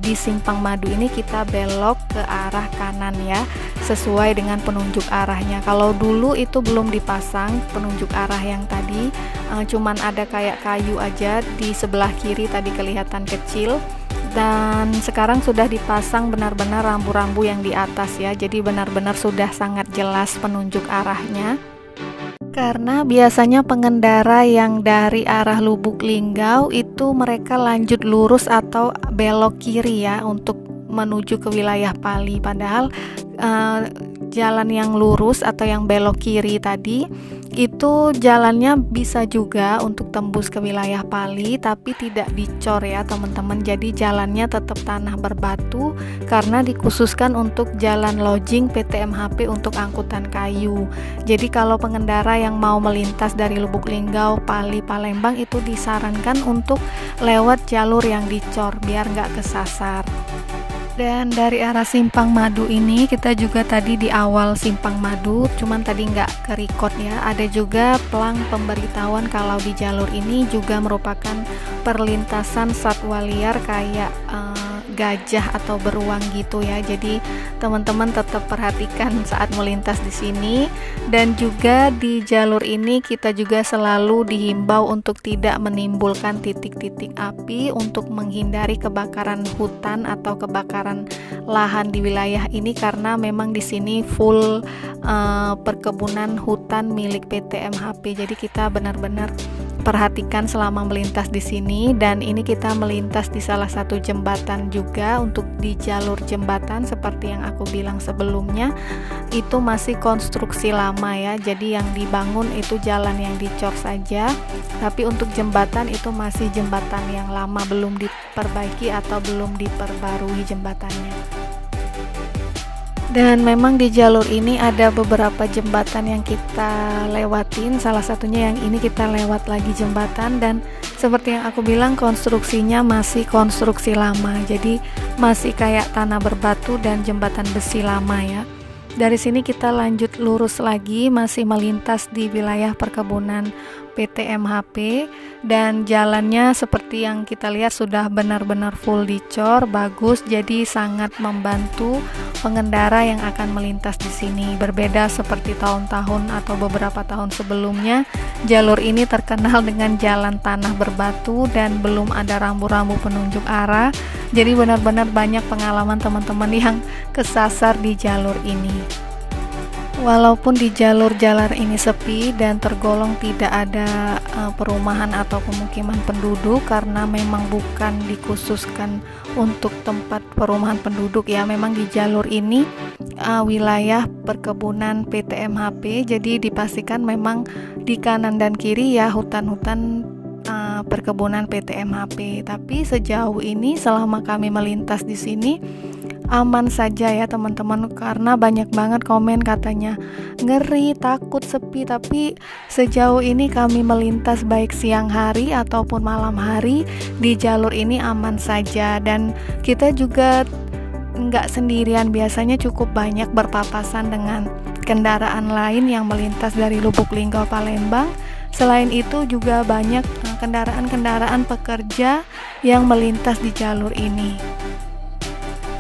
di Simpang Madu ini kita belok ke arah kanan ya, sesuai dengan penunjuk arahnya. Kalau dulu itu belum dipasang penunjuk arah yang tadi, cuman ada kayak kayu aja di sebelah kiri tadi kelihatan kecil. Dan sekarang sudah dipasang benar-benar rambu-rambu yang di atas ya, jadi benar-benar sudah sangat jelas penunjuk arahnya. Karena biasanya pengendara yang dari arah Lubuk Linggau itu mereka lanjut lurus atau belok kiri ya untuk menuju ke wilayah Pali. Padahal jalan yang lurus atau yang belok kiri tadi itu jalannya bisa juga untuk tembus ke wilayah Pali, tapi tidak dicor ya teman-teman. Jadi jalannya tetap tanah berbatu karena dikhususkan untuk jalan lodging PT MHP untuk angkutan kayu. Jadi kalau pengendara yang mau melintas dari Lubuk Linggau, Pali, Palembang itu disarankan untuk lewat jalur yang dicor biar nggak kesasar. Dan dari arah Simpang Madu ini kita juga tadi di awal Simpang Madu, cuman tadi nggak ke-record ya, ada juga pelang pemberitahuan kalau di jalur ini juga merupakan perlintasan satwa liar kayak gajah atau beruang gitu ya. Jadi teman-teman tetap perhatikan saat melintas di sini. Dan juga di jalur ini kita juga selalu dihimbau untuk tidak menimbulkan titik-titik api untuk menghindari kebakaran hutan atau kebakaran lahan di wilayah ini, karena memang di sini full perkebunan hutan milik PT MHP. Jadi kita benar-benar perhatikan selama melintas di sini. Dan ini kita melintas di salah satu jembatan juga. Untuk di jalur jembatan seperti yang aku bilang sebelumnya itu masih konstruksi lama ya, jadi yang dibangun itu jalan yang dicor saja, tapi untuk jembatan itu masih jembatan yang lama, belum diperbaiki atau belum diperbarui jembatannya. Dan memang di jalur ini ada beberapa jembatan yang kita lewatin, salah satunya yang ini kita lewat lagi jembatan, dan seperti yang aku bilang konstruksinya masih konstruksi lama, jadi masih kayak tanah berbatu dan jembatan besi lama ya. Dari sini kita lanjut lurus lagi, masih melintas di wilayah perkebunan PT MHP, dan jalannya seperti yang kita lihat sudah benar-benar full dicor, bagus, jadi sangat membantu pengendara yang akan melintas di sini. Berbeda seperti tahun-tahun atau beberapa tahun sebelumnya, jalur ini terkenal dengan jalan tanah berbatu dan belum ada rambu-rambu penunjuk arah. Jadi benar-benar banyak pengalaman teman-teman yang kesasar di jalur ini. Walaupun di jalur jalan ini sepi dan tergolong tidak ada perumahan atau pemukiman penduduk, karena memang bukan dikhususkan untuk tempat perumahan penduduk ya. Memang di jalur ini wilayah perkebunan PT MHP, jadi dipastikan memang di kanan dan kiri ya hutan-hutan perkebunan PT MHP. Tapi sejauh ini selama kami melintas di sini aman saja ya teman-teman, karena banyak banget komen katanya ngeri, takut, sepi. Tapi sejauh ini kami melintas baik siang hari ataupun malam hari di jalur ini aman saja, dan kita juga nggak sendirian, biasanya cukup banyak berpapasan dengan kendaraan lain yang melintas dari Lubuk Linggau Palembang. Selain itu juga banyak kendaraan-kendaraan pekerja yang melintas di jalur ini.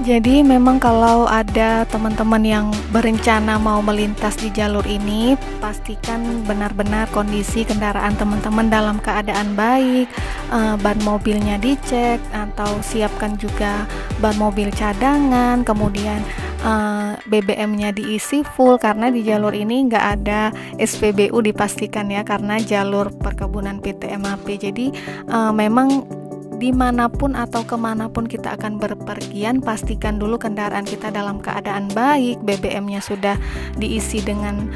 Jadi memang kalau ada teman-teman yang berencana mau melintas di jalur ini, pastikan benar-benar kondisi kendaraan teman-teman dalam keadaan baik, ban mobilnya dicek, atau siapkan juga ban mobil cadangan, kemudian BBM-nya diisi full, karena di jalur ini nggak ada SPBU dipastikan ya, karena jalur perkebunan PT MHP. Jadi memang dimanapun atau kemanapun kita akan berpergian, pastikan dulu kendaraan kita dalam keadaan baik, BBM-nya sudah diisi dengan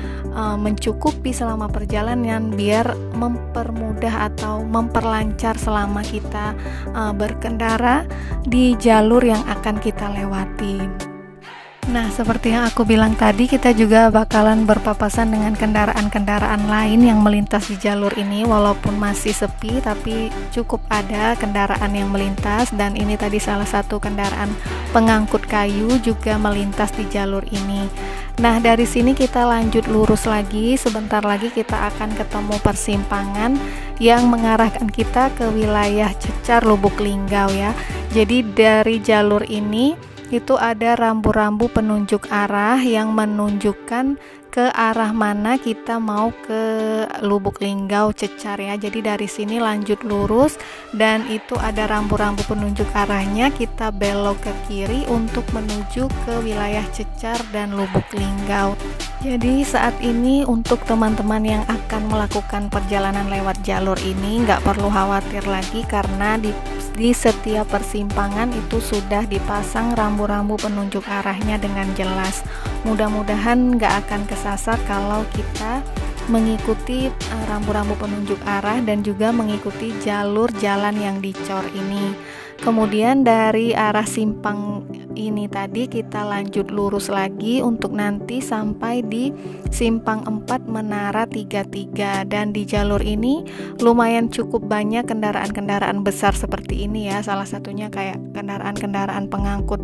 mencukupi selama perjalanan, biar mempermudah atau memperlancar selama kita berkendara di jalur yang akan kita lewati. Nah, seperti yang aku bilang tadi, kita juga bakalan berpapasan dengan kendaraan-kendaraan lain yang melintas di jalur ini. Walaupun masih sepi, tapi cukup ada kendaraan yang melintas, dan ini tadi salah satu kendaraan pengangkut kayu juga melintas di jalur ini. Nah, dari sini kita lanjut lurus lagi. Sebentar lagi kita akan ketemu persimpangan yang mengarahkan kita ke wilayah Cecar Lubuk Linggau ya. Jadi dari jalur ini itu ada rambu-rambu penunjuk arah yang menunjukkan ke arah mana kita mau ke Lubuk Linggau Cecar ya. Jadi dari sini lanjut lurus, dan itu ada rambu-rambu penunjuk arahnya, kita belok ke kiri untuk menuju ke wilayah Cecar dan Lubuk Linggau. Jadi saat ini untuk teman-teman yang akan melakukan perjalanan lewat jalur ini nggak perlu khawatir lagi, karena di setiap persimpangan itu sudah dipasang rambu-rambu penunjuk arahnya dengan jelas. Mudah-mudahan nggak akan kesasar kalau kita mengikuti rambu-rambu penunjuk arah dan juga mengikuti jalur jalan yang dicor ini. Kemudian dari arah simpang ini tadi kita lanjut lurus lagi untuk nanti sampai di simpang 4 Menara 33, dan di jalur ini lumayan cukup banyak kendaraan-kendaraan besar seperti ini ya, salah satunya kayak kendaraan-kendaraan pengangkut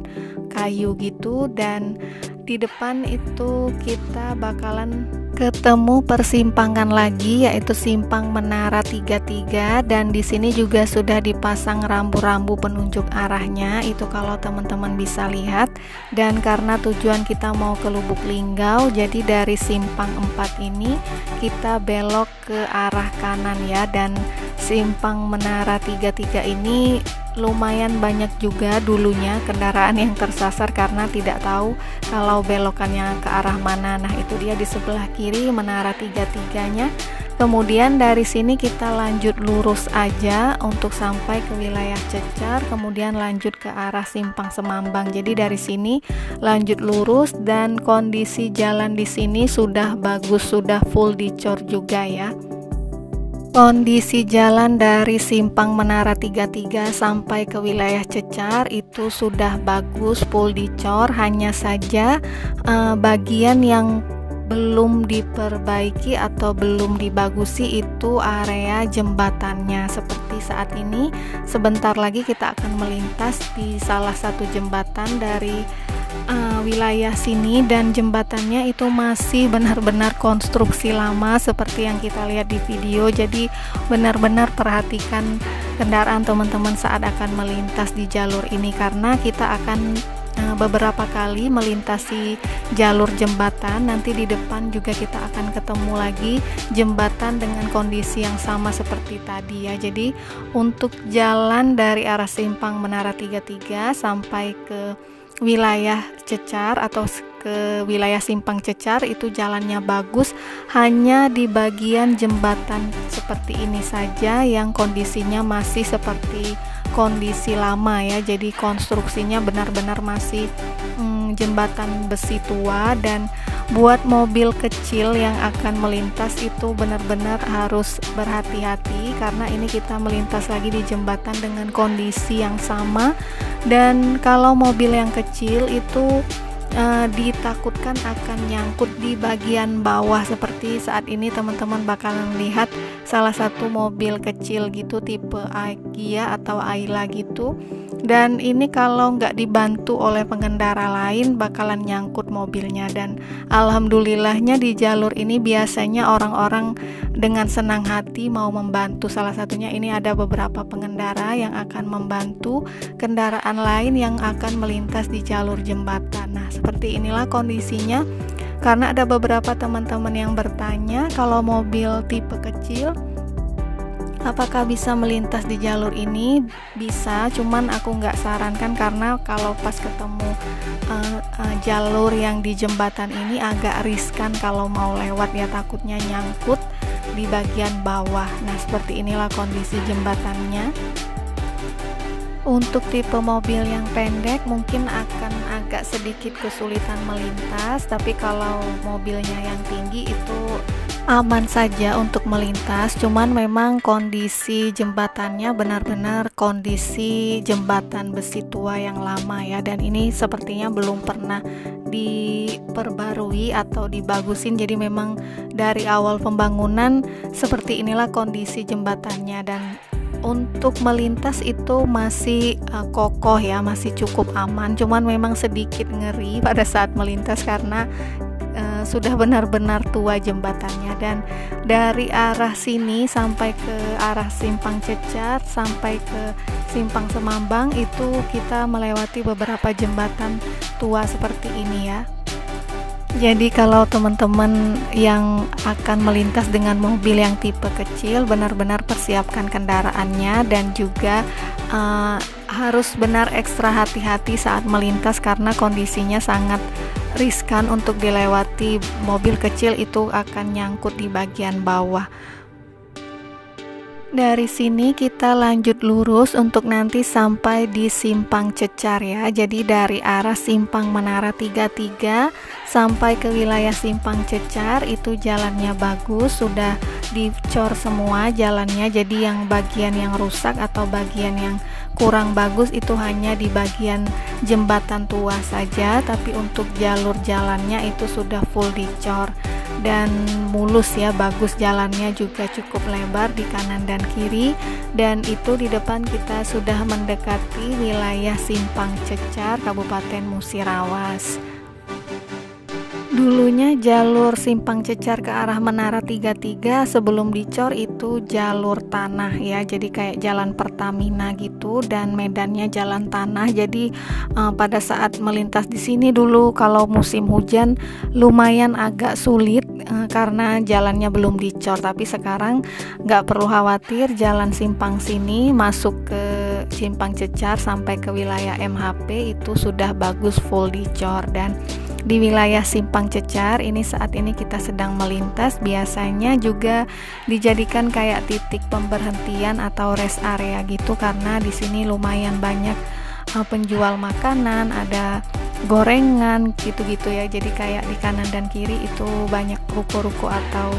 kayu gitu, dan di depan itu kita bakalan ketemu persimpangan lagi, yaitu simpang Menara 33, dan di sini juga sudah dipasang rambu-rambu penunjuk arahnya, itu kalau teman-teman bisa lihat. Dan karena tujuan kita mau ke Lubuk Linggau, jadi dari simpang 4 ini kita belok ke arah kanan ya, dan simpang Menara 33 ini lumayan banyak juga dulunya kendaraan yang tersasar karena tidak tahu kalau belokannya ke arah mana. Nah, itu dia di sebelah kiri Menara 33-nya. Kemudian dari sini kita lanjut lurus aja untuk sampai ke wilayah Cecar, kemudian lanjut ke arah Simpang Semambang. Jadi dari sini lanjut lurus, dan kondisi jalan di sini sudah bagus, sudah full dicor juga ya. Kondisi jalan dari simpang Menara 33 sampai ke wilayah Cecar itu sudah bagus, full dicor, hanya saja bagian yang belum diperbaiki atau belum dibagusi itu area jembatannya. Seperti saat ini, sebentar lagi kita akan melintas di salah satu jembatan dari wilayah sini, dan jembatannya itu masih benar-benar konstruksi lama seperti yang kita lihat di video. Jadi benar-benar perhatikan kendaraan teman-teman saat akan melintas di jalur ini, karena kita akan beberapa kali melintasi jalur jembatan. Nanti di depan juga kita akan ketemu lagi jembatan dengan kondisi yang sama seperti tadi ya. Jadi untuk jalan dari arah simpang Menara 33 sampai ke wilayah Cecar atau ke wilayah simpang Cecar itu jalannya bagus, hanya di bagian jembatan seperti ini saja yang kondisinya masih seperti kondisi lama ya. Jadi konstruksinya benar-benar masih jembatan besi tua, dan buat mobil kecil yang akan melintas itu benar-benar harus berhati-hati, karena ini kita melintas lagi di jembatan dengan kondisi yang sama. Dan kalau mobil yang kecil itu ditakutkan akan nyangkut di bagian bawah. Seperti saat ini teman-teman bakalan lihat salah satu mobil kecil gitu tipe Agya atau Ayla gitu, dan ini kalau nggak dibantu oleh pengendara lain bakalan nyangkut mobilnya. Dan alhamdulillahnya di jalur ini biasanya orang-orang dengan senang hati mau membantu. Salah satunya ini ada beberapa pengendara yang akan membantu kendaraan lain yang akan melintas di jalur jembatan. Nah, seperti inilah kondisinya, karena ada beberapa teman-teman yang bertanya kalau mobil tipe kecil apakah bisa melintas di jalur ini. Bisa, cuman aku nggak sarankan, karena kalau pas ketemu jalur yang di jembatan ini agak riskan kalau mau lewat ya, takutnya nyangkut di bagian bawah. Nah, seperti inilah kondisi jembatannya. Untuk tipe mobil yang pendek mungkin akan agak sedikit kesulitan melintas, tapi kalau mobilnya yang tinggi itu aman saja untuk melintas. Cuman memang kondisi jembatannya benar-benar kondisi jembatan besi tua yang lama ya, dan ini sepertinya belum pernah diperbarui atau dibagusin. Jadi memang dari awal pembangunan seperti inilah kondisi jembatannya, dan untuk melintas itu masih kokoh ya, masih cukup aman. Cuman memang sedikit ngeri pada saat melintas karena sudah benar-benar tua jembatannya. Dan dari arah sini sampai ke arah simpang Cecar sampai ke simpang Semambang itu kita melewati beberapa jembatan tua seperti ini ya. Jadi kalau teman-teman yang akan melintas dengan mobil yang tipe kecil, benar-benar persiapkan kendaraannya, dan juga harus benar ekstra hati-hati saat melintas karena kondisinya sangat riskan untuk dilewati. Mobil kecil itu akan nyangkut di bagian bawah. Dari sini kita lanjut lurus untuk nanti sampai di simpang Cecar ya. Jadi dari arah simpang Menara 33 sampai ke wilayah simpang Cecar itu jalannya bagus, sudah dicor semua jalannya. Jadi yang bagian yang rusak atau bagian yang kurang bagus itu hanya di bagian jembatan tua saja, tapi untuk jalur jalannya itu sudah full dicor dan mulus ya, bagus, jalannya juga cukup lebar di kanan dan kiri. Dan itu di depan kita sudah mendekati wilayah simpang Cecar, Kabupaten Musirawas. Dulunya jalur simpang Cecar ke arah Menara 33 sebelum dicor itu jalur tanah ya, jadi kayak jalan Pertamina gitu, dan medannya jalan tanah. Jadi pada saat melintas di sini dulu kalau musim hujan lumayan agak sulit karena jalannya belum dicor. Tapi sekarang nggak perlu khawatir, jalan simpang sini masuk ke simpang Cecar sampai ke wilayah MHP itu sudah bagus, full dicor. Dan di wilayah simpang Cecar ini saat ini kita sedang melintas, biasanya juga dijadikan kayak titik pemberhentian atau rest area gitu, karena di sini lumayan banyak penjual makanan, ada gorengan gitu-gitu ya. Jadi kayak di kanan dan kiri itu banyak ruko-ruko atau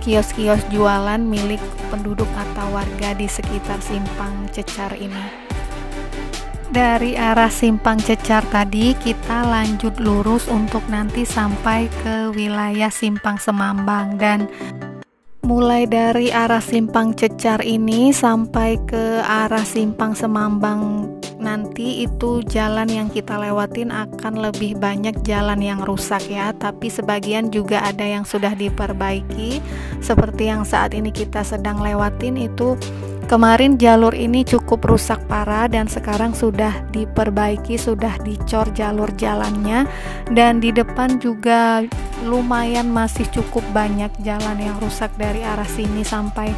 kios-kios jualan milik penduduk atau warga di sekitar Simpang Cecar ini. Dari arah Simpang Cecar tadi kita lanjut lurus untuk nanti sampai ke wilayah Simpang Semambang, dan mulai dari arah Simpang Cecar ini sampai ke arah Simpang Semambang nanti itu jalan yang kita lewatin akan lebih banyak jalan yang rusak ya, tapi sebagian juga ada yang sudah diperbaiki seperti yang saat ini kita sedang lewatin itu. Kemarin jalur ini cukup rusak parah dan sekarang sudah diperbaiki, sudah dicor jalur jalannya, dan di depan juga lumayan masih cukup banyak jalan yang rusak dari arah sini sampai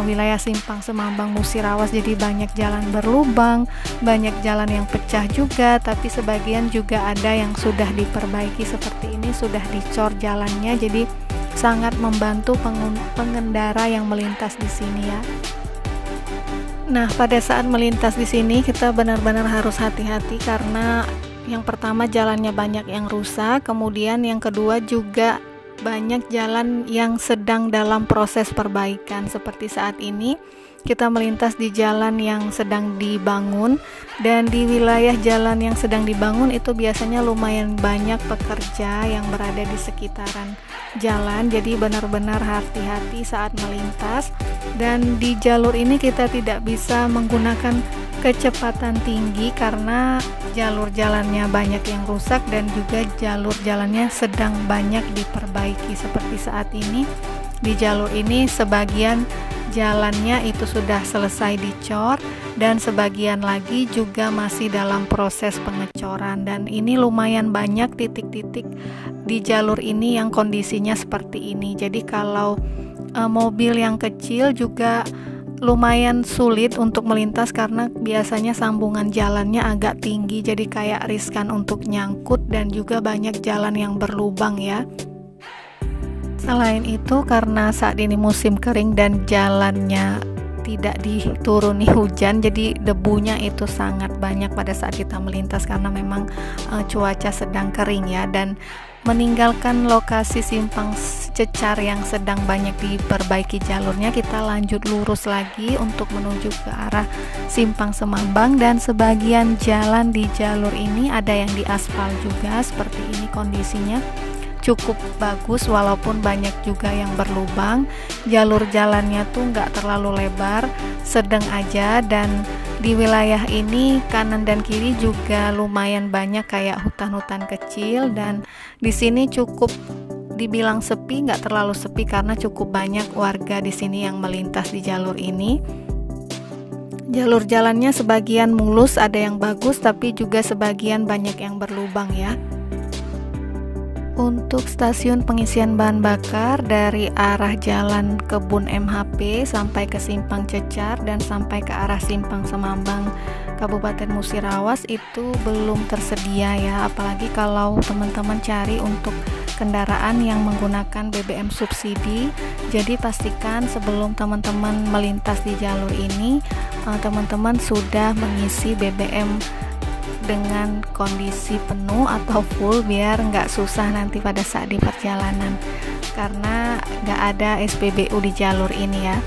wilayah Simpang Semambang Musirawas. Jadi banyak jalan berlubang, banyak jalan yang pecah juga, tapi sebagian juga ada yang sudah diperbaiki seperti ini, sudah dicor jalannya, jadi sangat membantu pengendara yang melintas di sini ya. Nah, pada saat melintas di sini kita benar-benar harus hati-hati karena yang pertama jalannya banyak yang rusak, kemudian yang kedua juga banyak jalan yang sedang dalam proses perbaikan. Seperti saat ini kita melintas di jalan yang sedang dibangun, dan di wilayah jalan yang sedang dibangun itu biasanya lumayan banyak pekerja yang berada di sekitaran jalan, jadi benar-benar hati-hati saat melintas. Dan di jalur ini kita tidak bisa menggunakan kecepatan tinggi karena jalur jalannya banyak yang rusak dan juga jalur jalannya sedang banyak diperbaiki. Seperti saat ini di jalur ini sebagian jalannya itu sudah selesai dicor dan sebagian lagi juga masih dalam proses pengecoran, dan ini lumayan banyak titik-titik di jalur ini yang kondisinya seperti ini. Jadi kalau mobil yang kecil juga lumayan sulit untuk melintas karena biasanya sambungan jalannya agak tinggi, jadi kayak riskan untuk nyangkut, dan juga banyak jalan yang berlubang ya. Selain itu karena saat ini musim kering dan jalannya tidak dituruni hujan, jadi debunya itu sangat banyak pada saat kita melintas karena memang cuaca sedang kering ya. Dan meninggalkan lokasi Simpang Cecar yang sedang banyak diperbaiki jalurnya, kita lanjut lurus lagi untuk menuju ke arah Simpang Semambang, dan sebagian jalan di jalur ini ada yang diaspal juga. Seperti ini kondisinya cukup bagus walaupun banyak juga yang berlubang. Jalur jalannya tuh nggak terlalu lebar, sedang aja, dan di wilayah ini kanan dan kiri juga lumayan banyak kayak hutan-hutan kecil, dan di sini cukup dibilang sepi, nggak terlalu sepi karena cukup banyak warga di sini yang melintas di jalur ini. Jalur jalannya sebagian mulus, ada yang bagus, tapi juga sebagian banyak yang berlubang ya. Untuk stasiun pengisian bahan bakar dari arah Jalan Kebun MHP sampai ke Simpang Cecar dan sampai ke arah Simpang Semambang Kabupaten Musirawas itu belum tersedia ya, apalagi kalau teman-teman cari untuk kendaraan yang menggunakan BBM subsidi. Jadi pastikan sebelum teman-teman melintas di jalur ini, teman-teman sudah mengisi BBM dengan kondisi penuh atau full biar nggak susah nanti pada saat di perjalanan, karena nggak ada SPBU di jalur ini ya.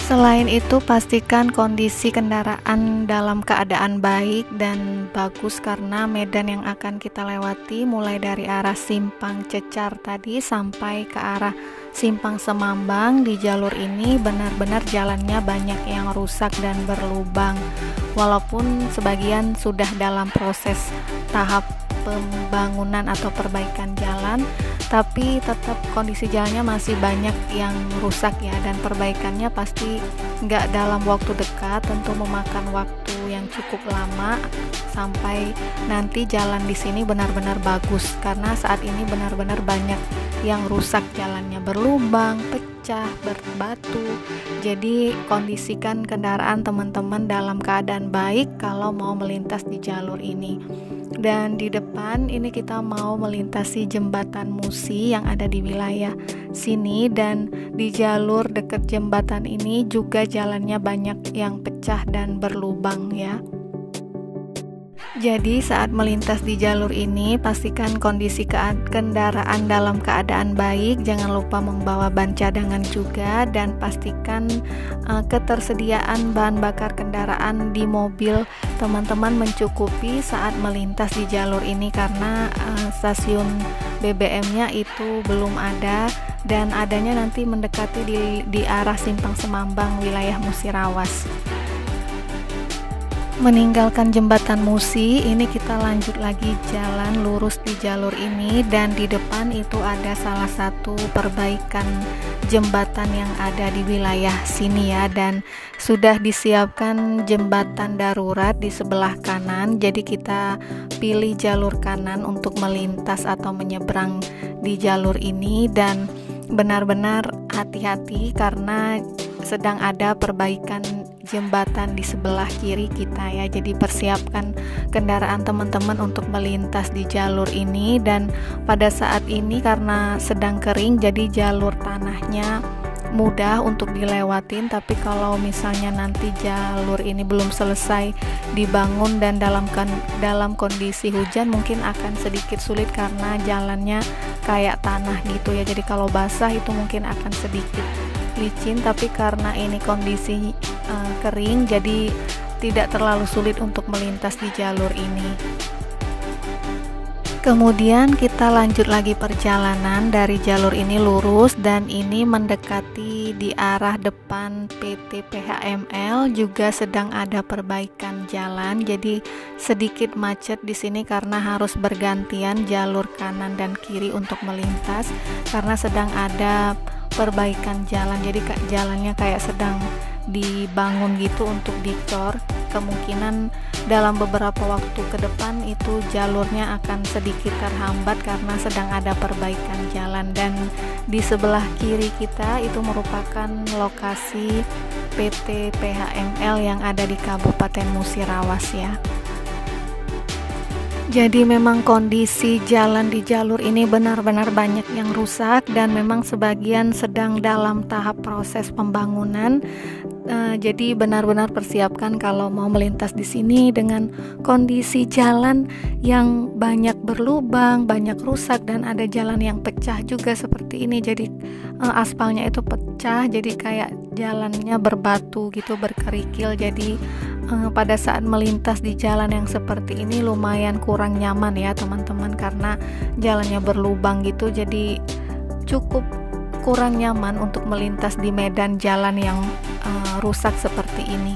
Selain itu pastikan kondisi kendaraan dalam keadaan baik dan bagus karena medan yang akan kita lewati mulai dari arah Simpang Cecar tadi sampai ke arah Simpang Semambang di jalur ini benar-benar jalannya banyak yang rusak dan berlubang. Walaupun sebagian sudah dalam proses tahap pembangunan atau perbaikan jalan, tapi tetap kondisi jalannya masih banyak yang rusak ya, dan perbaikannya pasti nggak dalam waktu dekat, tentu memakan waktu yang cukup lama sampai nanti jalan di sini benar-benar bagus, karena saat ini benar-benar banyak yang rusak jalannya, berlubang, pecah, berbatu. Jadi kondisikan kendaraan teman-teman dalam keadaan baik kalau mau melintas di jalur ini. Dan di depan ini kita mau melintasi jembatan Musi yang ada di wilayah sini, dan di jalur dekat jembatan ini juga jalannya banyak yang pecah dan berlubang ya. Jadi saat melintas di jalur ini, pastikan kondisi kendaraan dalam keadaan baik, jangan lupa membawa ban cadangan juga, dan pastikan ketersediaan bahan bakar kendaraan di mobil teman-teman mencukupi saat melintas di jalur ini, karena stasiun BBM-nya itu belum ada, dan adanya nanti mendekati di arah Simpang Semambang wilayah Musirawas. Meninggalkan jembatan Musi, ini kita lanjut lagi jalan lurus di jalur ini, dan di depan itu ada salah satu perbaikan jembatan yang ada di wilayah sini ya, dan sudah disiapkan jembatan darurat di sebelah kanan. Jadi kita pilih jalur kanan untuk melintas atau menyeberang di jalur ini, dan benar-benar hati-hati karena sedang ada perbaikan jembatan di sebelah kiri kita ya. Jadi persiapkan kendaraan teman-teman untuk melintas di jalur ini, dan pada saat ini karena sedang kering jadi jalur tanahnya mudah untuk dilewatin, tapi kalau misalnya nanti jalur ini belum selesai dibangun dan dalam kondisi hujan mungkin akan sedikit sulit karena jalannya kayak tanah gitu ya. Jadi kalau basah itu mungkin akan sedikit licin, tapi karena ini kondisi kering jadi tidak terlalu sulit untuk melintas di jalur ini. Kemudian kita lanjut lagi perjalanan dari jalur ini lurus, dan ini mendekati di arah depan PT PHML, juga sedang ada perbaikan jalan. Jadi sedikit macet di sini karena harus bergantian jalur kanan dan kiri untuk melintas karena sedang ada perbaikan jalan. Jadi jalannya kayak sedang dibangun gitu untuk dicor. Kemungkinan dalam beberapa waktu ke depan itu jalurnya akan sedikit terhambat karena sedang ada perbaikan jalan. Dan di sebelah kiri kita itu merupakan lokasi PT PHML yang ada di Kabupaten Musirawas ya. Jadi memang kondisi jalan di jalur ini benar-benar banyak yang rusak, dan memang sebagian sedang dalam tahap proses pembangunan. Jadi benar-benar persiapkan kalau mau melintas di sini dengan kondisi jalan yang banyak berlubang, banyak rusak, dan ada jalan yang pecah juga seperti ini. Jadi aspalnya itu pecah, jadi kayak jalannya berbatu gitu, berkerikil. Jadi pada saat melintas di jalan yang seperti ini lumayan kurang nyaman ya teman-teman, karena jalannya berlubang gitu, jadi cukup kurang nyaman untuk melintas di medan jalan yang rusak seperti ini.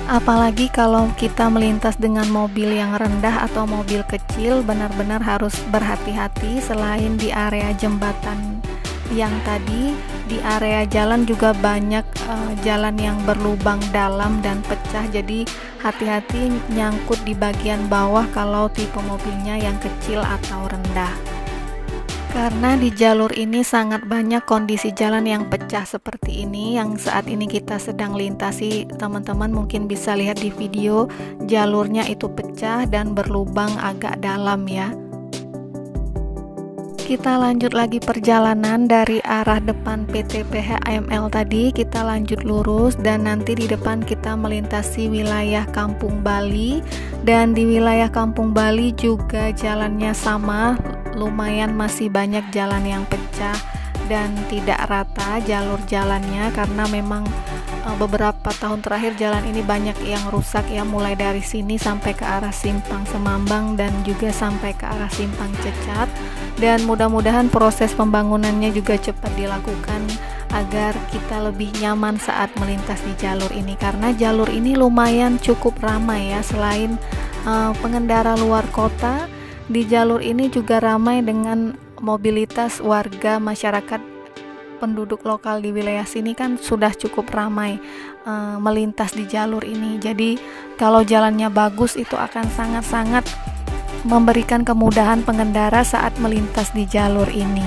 Apalagi kalau kita melintas dengan mobil yang rendah atau mobil kecil, benar-benar harus berhati-hati. Selain di area jembatan yang tadi, di area jalan juga banyak jalan yang berlubang dalam dan pecah, jadi hati-hati nyangkut di bagian bawah kalau tipe mobilnya yang kecil atau rendah. Karena di jalur ini sangat banyak kondisi jalan yang pecah seperti ini yang saat ini kita sedang lintasi. Teman-teman mungkin bisa lihat di video, jalurnya itu pecah dan berlubang agak dalam ya. Kita lanjut lagi perjalanan dari arah depan PT PHML tadi, kita lanjut lurus, dan nanti di depan kita melintasi wilayah Kampung Bali. Dan di wilayah Kampung Bali juga jalannya sama, lumayan masih banyak jalan yang pecah dan tidak rata jalur jalannya, karena memang beberapa tahun terakhir jalan ini banyak yang rusak ya, mulai dari sini sampai ke arah Simpang Semambang dan juga sampai ke arah Simpang Cecat. Dan mudah-mudahan proses pembangunannya juga cepat dilakukan agar kita lebih nyaman saat melintas di jalur ini, karena jalur ini lumayan cukup ramai ya. Selain pengendara luar kota, di jalur ini juga ramai dengan mobilitas warga masyarakat penduduk lokal di wilayah sini, kan sudah cukup ramai melintas di jalur ini. Jadi kalau jalannya bagus itu akan sangat-sangat memberikan kemudahan pengendara saat melintas di jalur ini.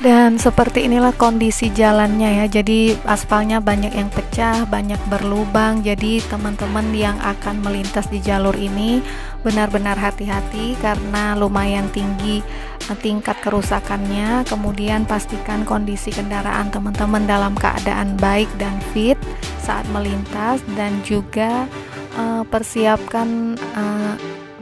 Dan seperti inilah kondisi jalannya ya. Jadi aspalnya banyak yang pecah, banyak berlubang. Jadi teman-teman yang akan melintas di jalur ini benar-benar hati-hati karena lumayan tinggi tingkat kerusakannya. Kemudian pastikan kondisi kendaraan teman-teman dalam keadaan baik dan fit saat melintas, dan juga persiapkan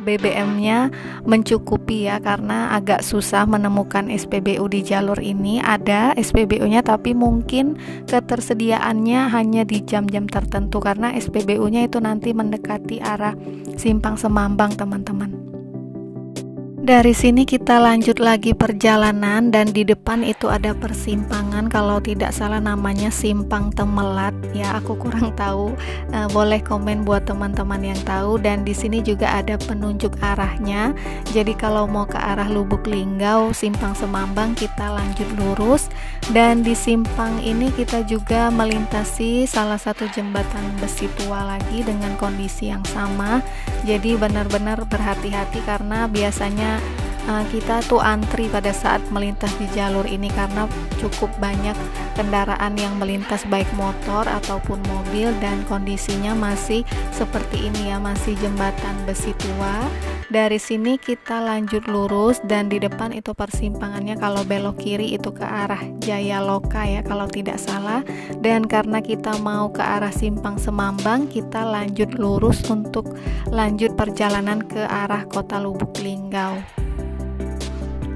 BBM-nya mencukupi ya, karena agak susah menemukan SPBU di jalur ini. Ada SPBU-nya tapi mungkin ketersediaannya hanya di jam-jam tertentu, karena SPBU-nya itu nanti mendekati arah Simpang Semambang, teman-teman. Dari sini kita lanjut lagi perjalanan, dan di depan itu ada persimpangan, kalau tidak salah namanya Simpang Temelat ya, aku kurang tahu. Boleh komen buat teman-teman yang tahu. Dan di sini juga ada penunjuk arahnya. Jadi kalau mau ke arah Lubuk Linggau, Simpang Semambang, kita lanjut lurus. Dan di simpang ini kita juga melintasi salah satu jembatan besi tua lagi dengan kondisi yang sama. Jadi benar-benar berhati-hati, karena biasanya kita tuh antri pada saat melintas di jalur ini karena cukup banyak kendaraan yang melintas, baik motor ataupun mobil, dan kondisinya masih seperti ini ya, masih jembatan besi tua. Dari sini kita lanjut lurus, dan di depan itu persimpangannya, kalau belok kiri itu ke arah Jaya Loka ya kalau tidak salah. Dan karena kita mau ke arah Simpang Semambang, kita lanjut lurus untuk lanjut perjalanan ke arah Kota Lubuk Linggau.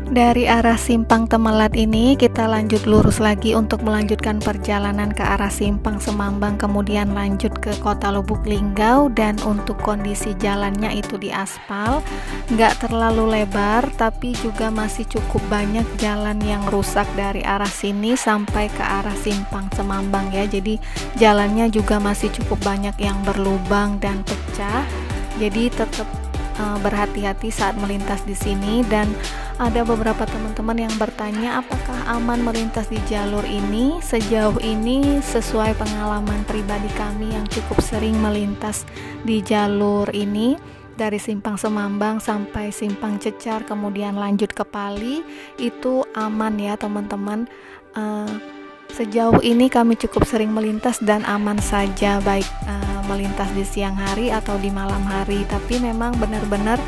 Dari arah Simpang Temelat ini kita lanjut lurus lagi untuk melanjutkan perjalanan ke arah Simpang Semambang, kemudian lanjut ke Kota Lubuk Linggau. Dan untuk kondisi jalannya itu di aspal, nggak terlalu lebar, tapi juga masih cukup banyak jalan yang rusak dari arah sini sampai ke arah Simpang Semambang ya. Jadi jalannya juga masih cukup banyak yang berlubang dan pecah. Jadi tetap berhati-hati saat melintas di sini. Dan ada beberapa teman-teman yang bertanya apakah aman melintas di jalur ini. Sejauh ini sesuai pengalaman pribadi kami yang cukup sering melintas di jalur ini, dari Simpang Semambang sampai Simpang Cecar kemudian lanjut ke Pali, itu aman ya teman-teman. Sejauh ini kami cukup sering melintas dan aman saja, baik melintas di siang hari atau di malam hari. Tapi memang benar-benar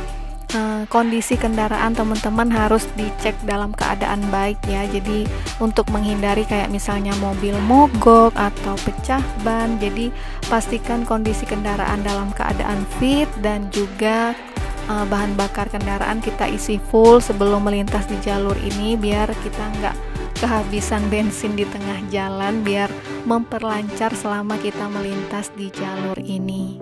kondisi kendaraan teman-teman harus dicek dalam keadaan baik ya. Jadi untuk menghindari kayak misalnya mobil mogok atau pecah ban, jadi pastikan kondisi kendaraan dalam keadaan fit, dan juga bahan bakar kendaraan kita isi full sebelum melintas di jalur ini, biar kita nggak kehabisan bensin di tengah jalan, biar memperlancar selama kita melintas di jalur ini.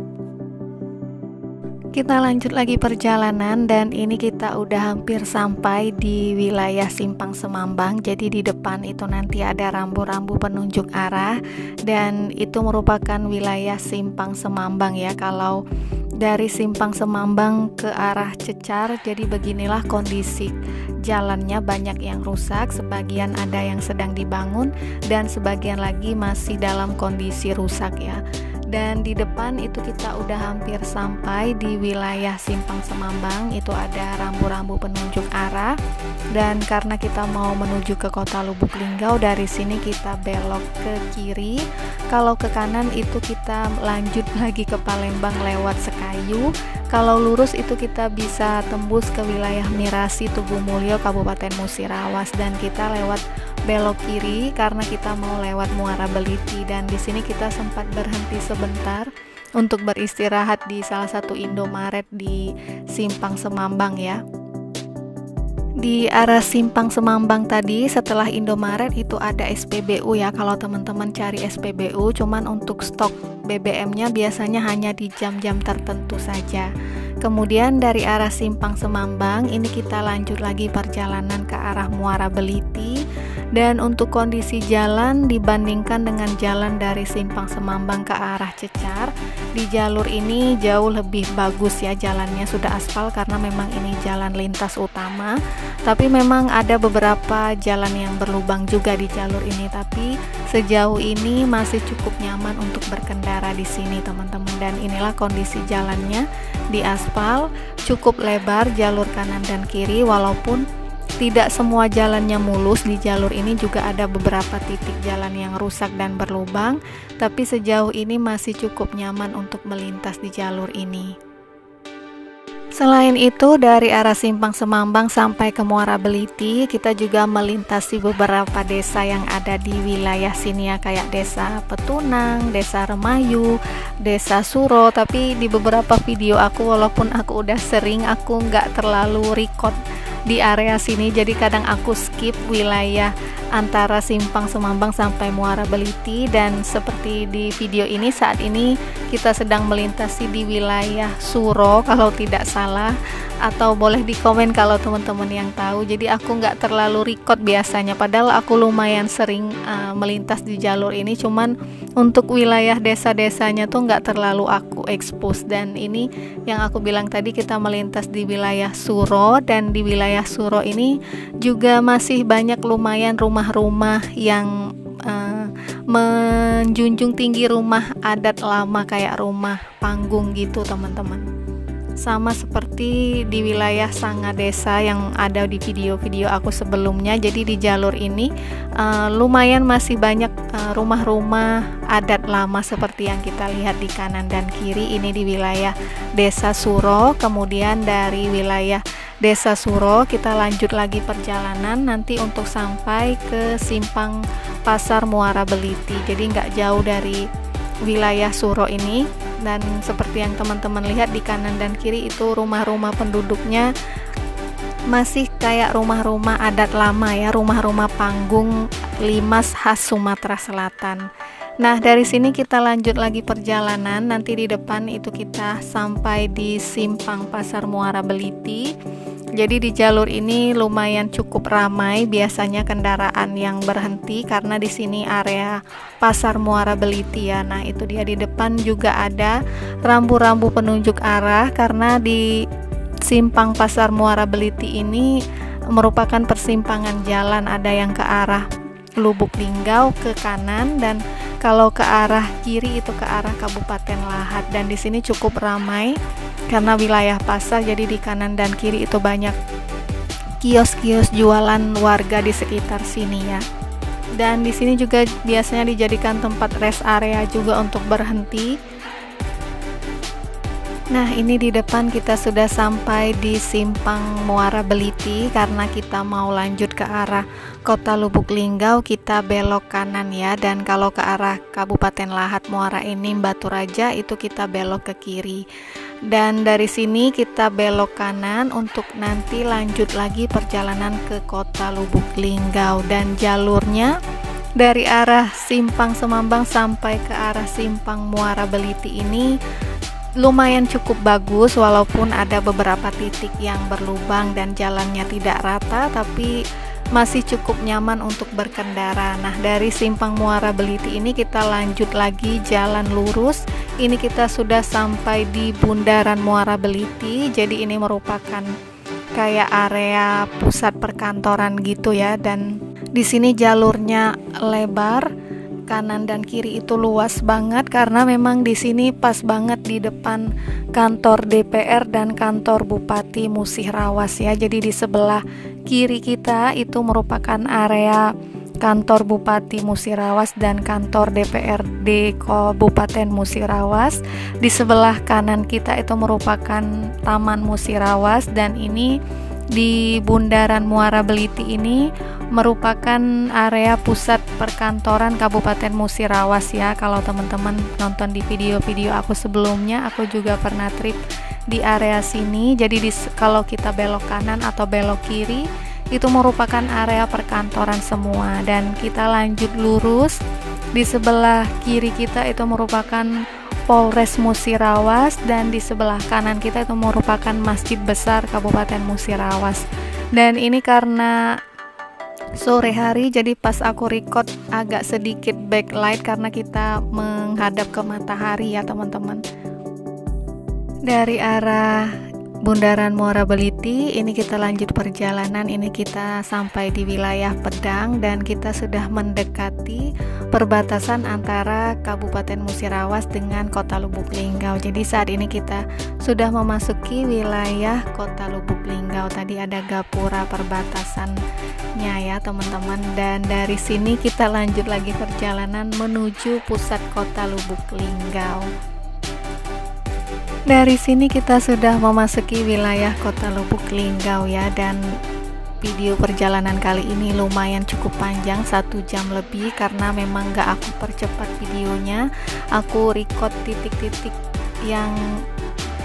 Kita lanjut lagi perjalanan, dan ini kita udah hampir sampai di wilayah Simpang Semambang. Jadi di depan itu nanti ada rambu-rambu penunjuk arah, dan itu merupakan wilayah Simpang Semambang ya. Kalau dari Simpang Semambang ke arah Cecar, jadi beginilah kondisi jalannya, banyak yang rusak, sebagian ada yang sedang dibangun, dan sebagian lagi masih dalam kondisi rusak ya. Dan di depan itu kita udah hampir sampai di wilayah Simpang Semambang. Itu ada rambu-rambu penunjuk arah, dan karena kita mau menuju ke Kota Lubuk Linggau, dari sini kita belok ke kiri. Kalau ke kanan itu kita lanjut lagi ke Palembang lewat Sekayu. Kalau lurus itu kita bisa tembus ke wilayah Mirasi, Tugumulyo, Kabupaten Musirawas, dan kita lewat belok kiri karena kita mau lewat Muara Beliti. Dan di sini kita sempat berhenti sebentar untuk beristirahat di salah satu Indomaret di Simpang Semambang ya. Di arah Simpang Semambang tadi setelah Indomaret itu ada SPBU ya. Kalau teman-teman cari SPBU, cuman untuk stok BBM-nya biasanya hanya di jam-jam tertentu saja. Kemudian dari arah Simpang Semambang ini kita lanjut lagi perjalanan ke arah Muara Beliti. Dan untuk kondisi jalan dibandingkan dengan jalan dari Simpang Semambang ke arah Cecar, di jalur ini jauh lebih bagus ya, jalannya sudah aspal karena memang ini jalan lintas utama. Tapi memang ada beberapa jalan yang berlubang juga di jalur ini, tapi sejauh ini masih cukup nyaman untuk berkendara di sini teman-teman. Dan inilah kondisi jalannya, di aspal, cukup lebar jalur kanan dan kiri, walaupun tidak semua jalannya mulus. Di jalur ini juga ada beberapa titik jalan yang rusak dan berlubang, tapi sejauh ini masih cukup nyaman untuk melintas di jalur ini. Selain itu, dari arah Simpang Semambang sampai ke Muara Beliti, kita juga melintasi beberapa desa yang ada di wilayah sini ya, kayak Desa Petunang, Desa Remayu, Desa Suro. Tapi di beberapa video aku, walaupun aku udah sering, aku nggak terlalu record di area sini, jadi kadang aku skip wilayah antara Simpang Semambang sampai Muara Beliti. Dan seperti di video ini, saat ini kita sedang melintasi di wilayah Suro kalau tidak salah, atau boleh di komen kalau teman-teman yang tahu. Jadi aku nggak terlalu record biasanya, padahal aku lumayan sering melintas di jalur ini, cuman untuk wilayah desa-desanya tuh nggak terlalu aku expose. Dan ini yang aku bilang tadi, kita melintas di wilayah Suro, dan di wilayah Suro ini juga masih banyak lumayan rumah-rumah yang menjunjung tinggi rumah adat lama, kayak rumah panggung gitu teman-teman. Sama seperti di wilayah Sanga Desa yang ada di video-video aku sebelumnya. Jadi di jalur ini lumayan masih banyak rumah-rumah adat lama seperti yang kita lihat di kanan dan kiri. Ini di wilayah Desa Suro. Kemudian dari wilayah Desa Suro kita lanjut lagi perjalanan nanti untuk sampai ke Simpang Pasar Muara Beliti. Jadi nggak jauh dari wilayah Suro ini. Dan seperti yang teman-teman lihat di kanan dan kiri itu rumah-rumah penduduknya masih kayak rumah-rumah adat lama ya, rumah-rumah panggung limas khas Sumatera Selatan. Nah, dari sini kita lanjut lagi perjalanan. Nanti di depan itu kita sampai di Simpang Pasar Muara Beliti. Jadi di jalur ini lumayan cukup ramai biasanya kendaraan yang berhenti, karena di sini area Pasar Muara Beliti ya. Nah, itu dia, di depan juga ada rambu-rambu penunjuk arah, karena di Simpang Pasar Muara Beliti ini merupakan persimpangan jalan. Ada yang ke arah Lubuk Linggau ke kanan, dan kalau ke arah kiri itu ke arah Kabupaten Lahat. Dan di sini cukup ramai karena wilayah pasar, jadi di kanan dan kiri itu banyak kios-kios jualan warga di sekitar sini ya. Dan di sini juga biasanya dijadikan tempat rest area juga untuk berhenti. Nah, ini di depan kita sudah sampai di Simpang Muara Beliti. Karena kita mau lanjut ke arah Kota Lubuk Linggau, kita belok kanan ya. Dan kalau ke arah Kabupaten Lahat Muara Enim Batu Raja itu kita belok ke kiri. Dan dari sini kita belok kanan untuk nanti lanjut lagi perjalanan ke Kota Lubuk Linggau. Dan jalurnya dari arah Simpang Semambang sampai ke arah Simpang Muara Beliti ini lumayan cukup bagus, walaupun ada beberapa titik yang berlubang dan jalannya tidak rata, tapi masih cukup nyaman untuk berkendara. Nah, dari Simpang Muara Beliti ini kita lanjut lagi jalan lurus. Ini kita sudah sampai di Bundaran Muara Beliti. Jadi ini merupakan kayak area pusat perkantoran gitu ya, dan di sini jalurnya lebar. Kanan dan kiri itu luas banget, karena memang di sini pas banget di depan kantor DPR dan kantor Bupati Musirawas ya. Jadi di sebelah kiri kita itu merupakan area kantor Bupati Musirawas dan kantor DPRD Kabupaten Musirawas. Di sebelah kanan kita itu merupakan Taman Musirawas, dan ini di Bundaran Muara Beliti ini merupakan area pusat perkantoran Kabupaten Musirawas ya. Kalau teman-teman nonton di video-video aku sebelumnya, aku juga pernah trip di area sini. Jadi kalau kita belok kanan atau belok kiri itu merupakan area perkantoran semua. Dan kita lanjut lurus, di sebelah kiri kita itu merupakan Polres Musirawas, dan di sebelah kanan kita itu merupakan Masjid Besar Kabupaten Musirawas. Dan ini karena sore hari, jadi pas aku record agak sedikit backlight karena kita menghadap ke matahari ya teman-teman. Dari arah Bundaran Muara Beliti ini kita lanjut perjalanan. Ini kita sampai di wilayah Pedang, dan kita sudah mendekati perbatasan antara Kabupaten Musirawas dengan Kota Lubuk Linggau. Jadi saat ini kita sudah memasuki wilayah Kota Lubuk Linggau. Tadi ada gapura perbatasannya ya teman-teman. Dan dari sini kita lanjut lagi perjalanan menuju pusat Kota Lubuk Linggau. Dari sini kita sudah memasuki wilayah Kota Lubuk Linggau ya, dan video perjalanan kali ini lumayan cukup panjang, 1 jam lebih, karena memang gak aku percepat videonya. Aku record titik-titik yang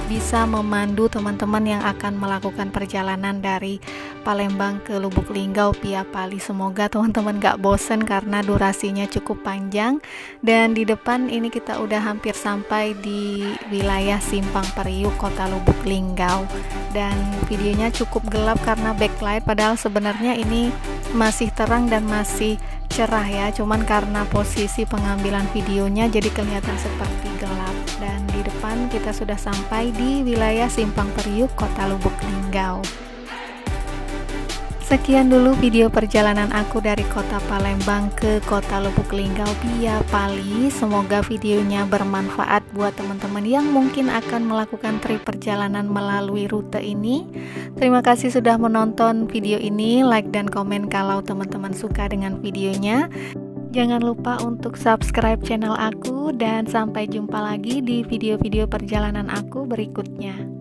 bisa memandu teman-teman yang akan melakukan perjalanan dari Palembang ke Lubuk Linggau via Pali. Semoga teman-teman gak bosen karena durasinya cukup panjang. Dan di depan ini kita udah hampir sampai di wilayah Simpang Periuk, Kota Lubuk Linggau. Dan videonya cukup gelap karena backlight, padahal sebenarnya ini masih terang dan masih cerah ya, cuman karena posisi pengambilan videonya jadi kelihatan seperti gelap. Dan di depan kita sudah sampai di wilayah Simpang Periuk, Kota Lubuk Linggau. Sekian dulu video perjalanan aku dari kota Palembang ke Kota Lubuk Linggau via Pali. Semoga videonya bermanfaat buat teman-teman yang mungkin akan melakukan trip perjalanan melalui rute ini. Terima kasih sudah menonton video ini, like dan komen kalau teman-teman suka dengan videonya. Jangan lupa untuk subscribe channel aku, dan sampai jumpa lagi di video-video perjalanan aku berikutnya.